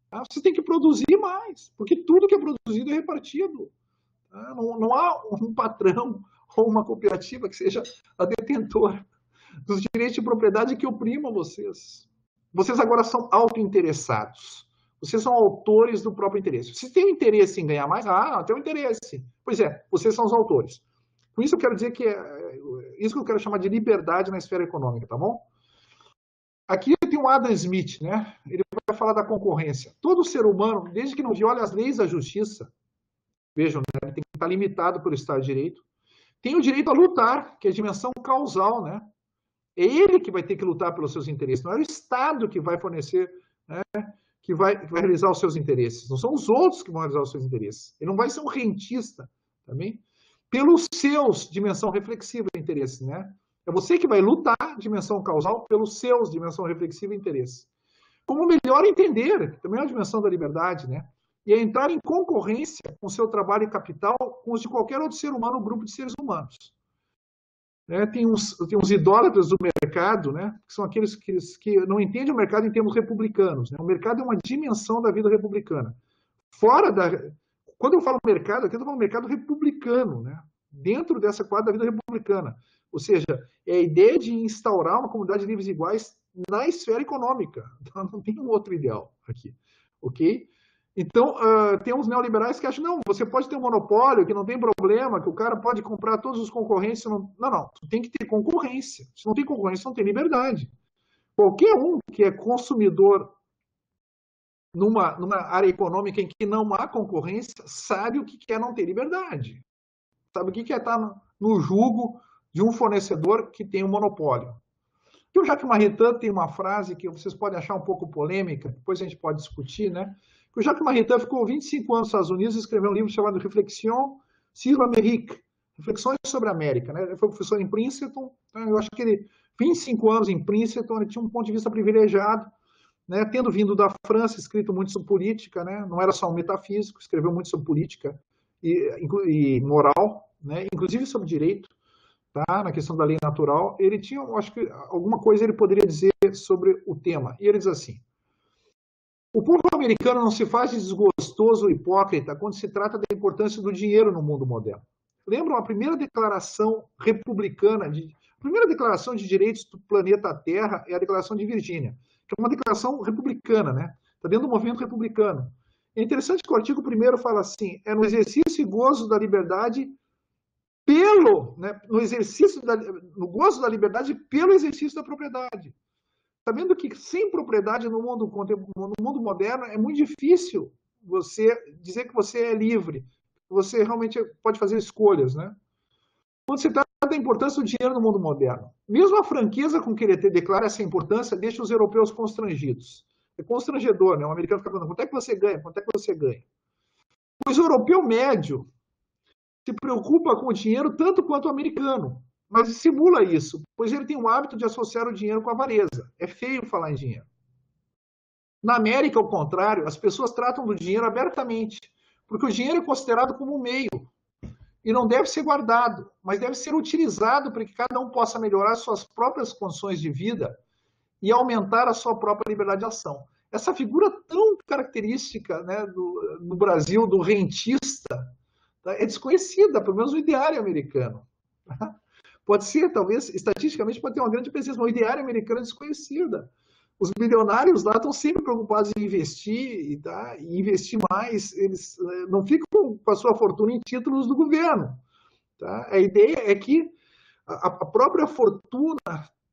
Tá? Vocês têm que produzir mais, porque tudo que é produzido é repartido. Tá? Não há um patrão ou uma cooperativa que seja a detentora dos direitos de propriedade que oprimam vocês. Vocês agora são autointeressados. Vocês são autores do próprio interesse. Vocês têm interesse em ganhar mais? Ah, tem um interesse. Pois é, vocês são os autores. Com isso eu quero dizer que isso que eu quero chamar de liberdade na esfera econômica, tá bom? Aqui tem o Adam Smith, né? Ele vai falar da concorrência. Todo ser humano, desde que não viole as leis da justiça, vejam, né? Ele tem que estar limitado pelo Estado de Direito, tem o direito a lutar, que é a dimensão causal, né? É ele que vai ter que lutar pelos seus interesses, não é o Estado que vai fornecer, né, que vai realizar os seus interesses. Não são os outros que vão realizar os seus interesses. Ele não vai ser um rentista também, pelos seus, dimensão reflexiva de interesse, né? É você que vai lutar, dimensão causal, pelos seus, dimensão reflexiva de interesse. Como melhor entender, que também é uma dimensão da liberdade, né? E é entrar em concorrência com o seu trabalho e capital com os de qualquer outro ser humano ou grupo de seres humanos. Tem uns idólatras do mercado, né, que são aqueles que não entendem o mercado em termos republicanos. Né? O mercado é uma dimensão da vida republicana. Quando eu falo mercado, aqui eu estou falando mercado republicano, né? Dentro dessa quadra da vida republicana. Ou seja, é a ideia de instaurar uma comunidade de livres e iguais na esfera econômica. Então, não tem um outro ideal aqui. Ok? Então, tem uns neoliberais que acham, não, você pode ter um monopólio, que não tem problema, que o cara pode comprar todos os concorrentes. Não, tem que ter concorrência. Se não tem concorrência, não tem liberdade. Qualquer um que é consumidor numa área econômica em que não há concorrência, sabe o que é não ter liberdade. Sabe o que é estar no jugo de um fornecedor que tem um monopólio. E o Jacques Maritain tem uma frase que vocês podem achar um pouco polêmica, depois a gente pode discutir, né? O Jacques Maritain ficou 25 anos nos Estados Unidos e escreveu um livro chamado Réflexions sur l'Amérique, Reflexões sobre a América. Né? Ele foi professor em Princeton, então eu acho que ele, 25 anos em Princeton, ele tinha um ponto de vista privilegiado, né? Tendo vindo da França, escrito muito sobre política, né? Não era só um metafísico, escreveu muito sobre política e moral, né? Inclusive sobre direito, tá? Na questão da lei natural. Ele tinha, eu acho que alguma coisa ele poderia dizer sobre o tema. E ele diz assim: o povo americano não se faz de desgostoso ou hipócrita quando se trata da importância do dinheiro no mundo moderno. Lembram a primeira declaração republicana, a primeira declaração de direitos do planeta Terra é a Declaração de Virgínia, que é uma declaração republicana, né? Está dentro do movimento republicano. É interessante que o artigo 1º fala assim, é no exercício e gozo da liberdade no gozo da liberdade pelo exercício da propriedade. Sabendo que sem propriedade no mundo moderno é muito difícil você dizer que você é livre, você realmente pode fazer escolhas, né? Quando se trata da importância do dinheiro no mundo moderno, mesmo a franqueza com que ele declara essa importância deixa os europeus constrangidos. É constrangedor, né? O americano fica falando, quanto é que você ganha? Quanto é que você ganha? Pois o europeu médio se preocupa com o dinheiro tanto quanto o americano, mas simula isso, pois ele tem o hábito de associar o dinheiro com a avareza. É feio falar em dinheiro. Na América, ao contrário, as pessoas tratam do dinheiro abertamente, porque o dinheiro é considerado como um meio. e não deve ser guardado, mas deve ser utilizado para que cada um possa melhorar suas próprias condições de vida e aumentar a sua própria liberdade de ação. Essa figura tão característica, né, no Brasil, do rentista, tá, é desconhecida, pelo menos no ideário americano. Tá? Pode ser, talvez, estatisticamente, pode ter uma grande presença, mas o ideário americano é desconhecida. Os bilionários lá estão sempre preocupados em investir, tá? E investir mais. Eles não ficam com a sua fortuna em títulos do governo. Tá? A ideia é que a própria fortuna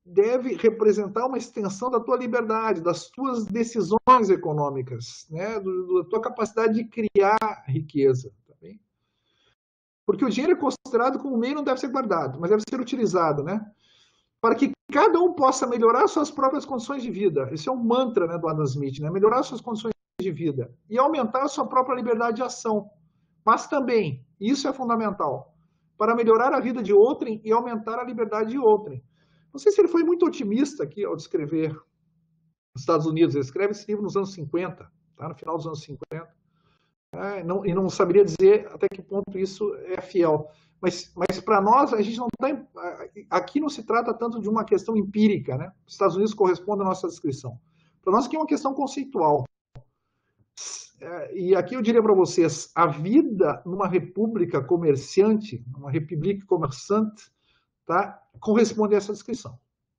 deve representar uma extensão da tua liberdade, das tuas decisões econômicas, né? Da tua capacidade de criar riqueza. Tá bem? Porque o dinheiro é considerado como meio, não deve ser guardado, mas deve ser utilizado, né? Para que cada um possa melhorar suas próprias condições de vida. Esse é um mantra, né, do Adam Smith, né? Melhorar suas condições de vida e aumentar a sua própria liberdade de ação. Mas também, isso é fundamental, para melhorar a vida de outrem e aumentar a liberdade de outrem. Não sei se ele foi muito otimista aqui ao descrever os Estados Unidos. Ele escreve esse livro nos anos 50, tá? No final dos anos 50. E não saberia dizer até que ponto isso é fiel. Mas para nós, a gente não está. Aqui não se trata tanto de uma questão empírica, né? Os Estados Unidos correspondem à nossa descrição. Para nós, aqui é uma questão conceitual. E aqui eu diria para vocês: a vida numa república comerciante, numa república comerciante, tá? Corresponde a essa descrição.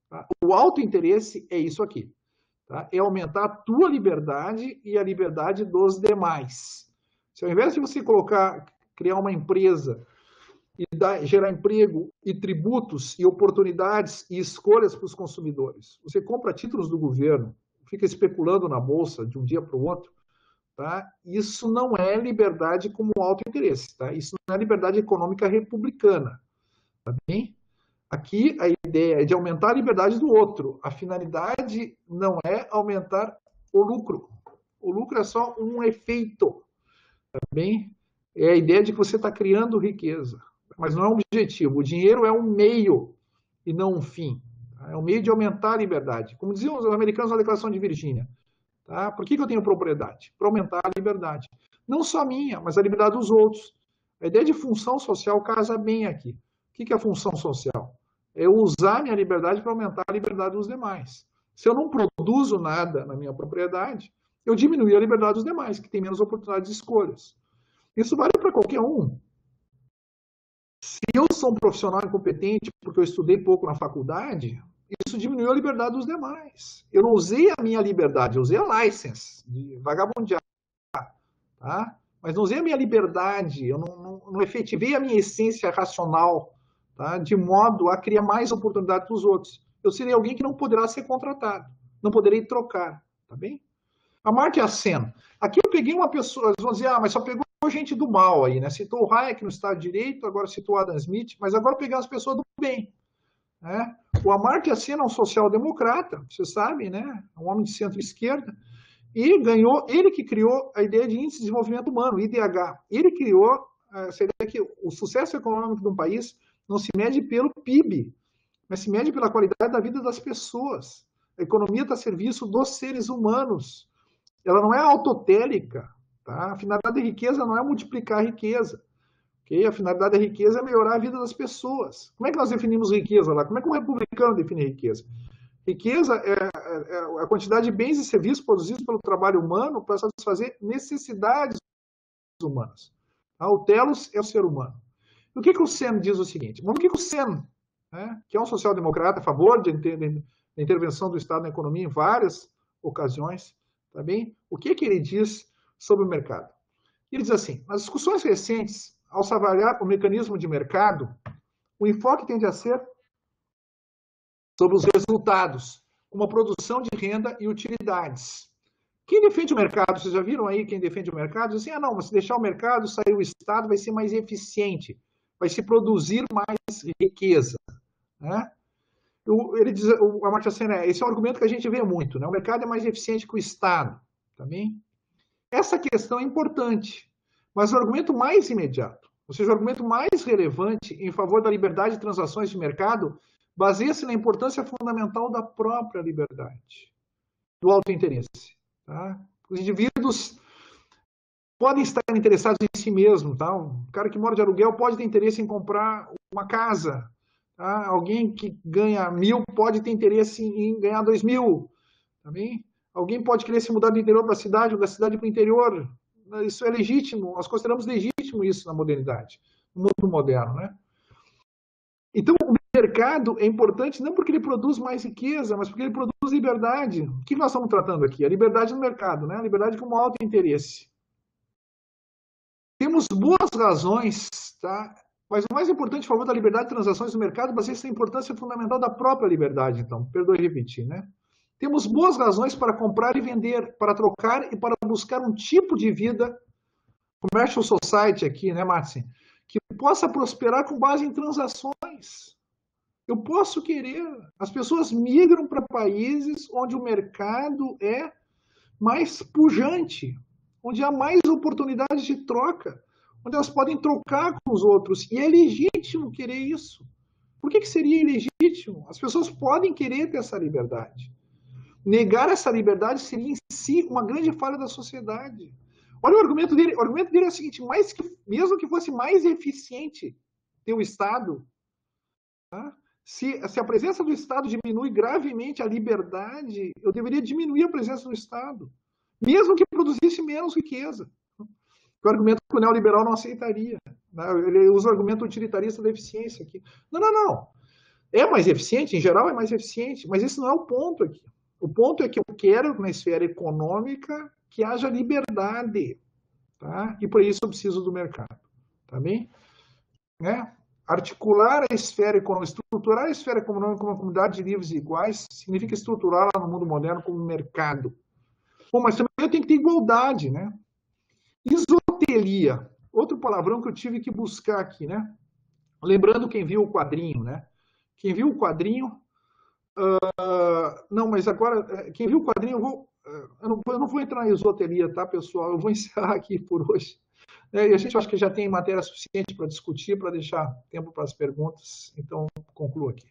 Tá? O autointeresse é isso aqui. Tá? É aumentar a tua liberdade e a liberdade dos demais. Se ao invés de você criar uma empresa e gerar emprego e tributos e oportunidades e escolhas para os consumidores, você compra títulos do governo, fica especulando na bolsa de um dia para o outro, tá? Isso não é liberdade como autointeresse, tá? Isso não é liberdade econômica republicana, tá bem? Aqui a ideia é de aumentar a liberdade do outro. A finalidade não é aumentar o lucro. O lucro é só um efeito. Tá bem? É a ideia de que você está criando riqueza, mas não é um objetivo. O dinheiro é um meio e não um fim. Tá? É um meio de aumentar a liberdade. Como diziam os americanos na Declaração de Virgínia. Tá? Por que eu tenho propriedade? Para aumentar a liberdade. Não só a minha, mas a liberdade dos outros. A ideia de função social casa bem aqui. O que é a função social? É usar minha liberdade para aumentar a liberdade dos demais. Se eu não produzo nada na minha propriedade, eu diminuo a liberdade dos demais, que têm menos oportunidades de escolhas. Isso vale para qualquer um. Se eu sou um profissional incompetente porque eu estudei pouco na faculdade, isso diminuiu a liberdade dos demais. Eu não usei a minha liberdade, eu usei a license de vagabundear, tá? Mas não usei a minha liberdade, eu não efetivei a minha essência racional, tá? De modo a criar mais oportunidade para os outros. Eu serei alguém que não poderá ser contratado, não poderei trocar, tá bem? Amartya Sen. Aqui eu peguei uma pessoa, eles vão dizer, mas só pegou gente do mal aí, né? Citou o Hayek no Estado de Direito, agora citou o Adam Smith, mas agora peguei as pessoas do bem. Né? O Amartya Sen é um social-democrata, vocês sabem, né? Um homem de centro-esquerda, e ganhou, ele que criou a ideia de Índice de Desenvolvimento Humano, IDH. Ele criou essa ideia que o sucesso econômico de um país não se mede pelo PIB, mas se mede pela qualidade da vida das pessoas. A economia está a serviço dos seres humanos. Ela não é autotélica. Tá? A finalidade da riqueza não é multiplicar a riqueza. Okay? A finalidade da riqueza é melhorar a vida das pessoas. Como é que nós definimos riqueza lá? Como é que um republicano define riqueza? Riqueza é a quantidade de bens e serviços produzidos pelo trabalho humano para satisfazer necessidades humanas. Tá? O telos é o ser humano. E o que o Sen diz o seguinte? Vamos ver o que o Sen, né, que é um social-democrata a favor da intervenção do Estado na economia em várias ocasiões, tá bem? O que ele diz sobre o mercado? Ele diz assim, nas discussões recentes, ao se avaliar o mecanismo de mercado, o enfoque tende a ser sobre os resultados, como a produção de renda e utilidades. Quem defende o mercado, vocês já viram aí quem defende o mercado? Diz assim, não, mas se deixar o mercado, sair o Estado, vai ser mais eficiente, vai se produzir mais riqueza. Né? Ele diz, o Amartya Sen, esse é um argumento que a gente vê muito, né? O mercado é mais eficiente que o Estado. Tá bem? Essa questão é importante, mas o argumento mais imediato, ou seja, o argumento mais relevante em favor da liberdade de transações de mercado, baseia-se na importância fundamental da própria liberdade, do autointeresse. Tá? Os indivíduos podem estar interessados em si mesmo, tá? O cara que mora de aluguel pode ter interesse em comprar uma casa, tá? Alguém que ganha 1.000 pode ter interesse em ganhar 2.000, tá bem? Alguém pode querer se mudar do interior para a cidade ou da cidade para o interior. Isso é legítimo, nós consideramos legítimo isso na modernidade, no mundo moderno, né? Então, o mercado é importante não porque ele produz mais riqueza, mas porque ele produz liberdade. O que nós estamos tratando aqui? A liberdade no mercado, né? A liberdade como alto interesse. Temos boas razões, tá? Mas o mais importante, a favor da liberdade de transações no mercado, baseia-se na importância fundamental da própria liberdade, então. Perdoe repetir, né? Temos boas razões para comprar e vender, para trocar e para buscar um tipo de vida, commercial society aqui, né, Martin? Que possa prosperar com base em transações. Eu posso querer. As pessoas migram para países onde o mercado é mais pujante, onde há mais oportunidades de troca, onde elas podem trocar com os outros. E é legítimo querer isso. Por que seria ilegítimo? As pessoas podem querer ter essa liberdade. Negar essa liberdade seria em si uma grande falha da sociedade. Olha o argumento dele. O argumento dele é o seguinte: mesmo que fosse mais eficiente ter o Estado, tá? Se a presença do Estado diminui gravemente a liberdade, eu deveria diminuir a presença do Estado, mesmo que produzisse menos riqueza. O argumento que o neoliberal não aceitaria. Né? Ele usa o argumento utilitarista da eficiência aqui. Não. É mais eficiente, em geral é mais eficiente, mas esse não é o ponto aqui. O ponto é que eu quero, na esfera econômica, que haja liberdade. Tá? E por isso eu preciso do mercado. Tá bem? Né? Articular a esfera econômica, estruturar a esfera econômica como uma comunidade de livres e iguais, significa estruturá-la no mundo moderno como um mercado. Bom, mas também eu tenho que ter igualdade, né? Isotelia, outro palavrão que eu tive que buscar aqui, né? Lembrando quem viu o quadrinho, né? Quem viu o quadrinho... não, mas agora, quem viu o quadrinho, eu não vou entrar na isotelia, tá, pessoal? Eu vou encerrar aqui por hoje. E a gente acho que já tem matéria suficiente para discutir, para deixar tempo para as perguntas, então concluo aqui.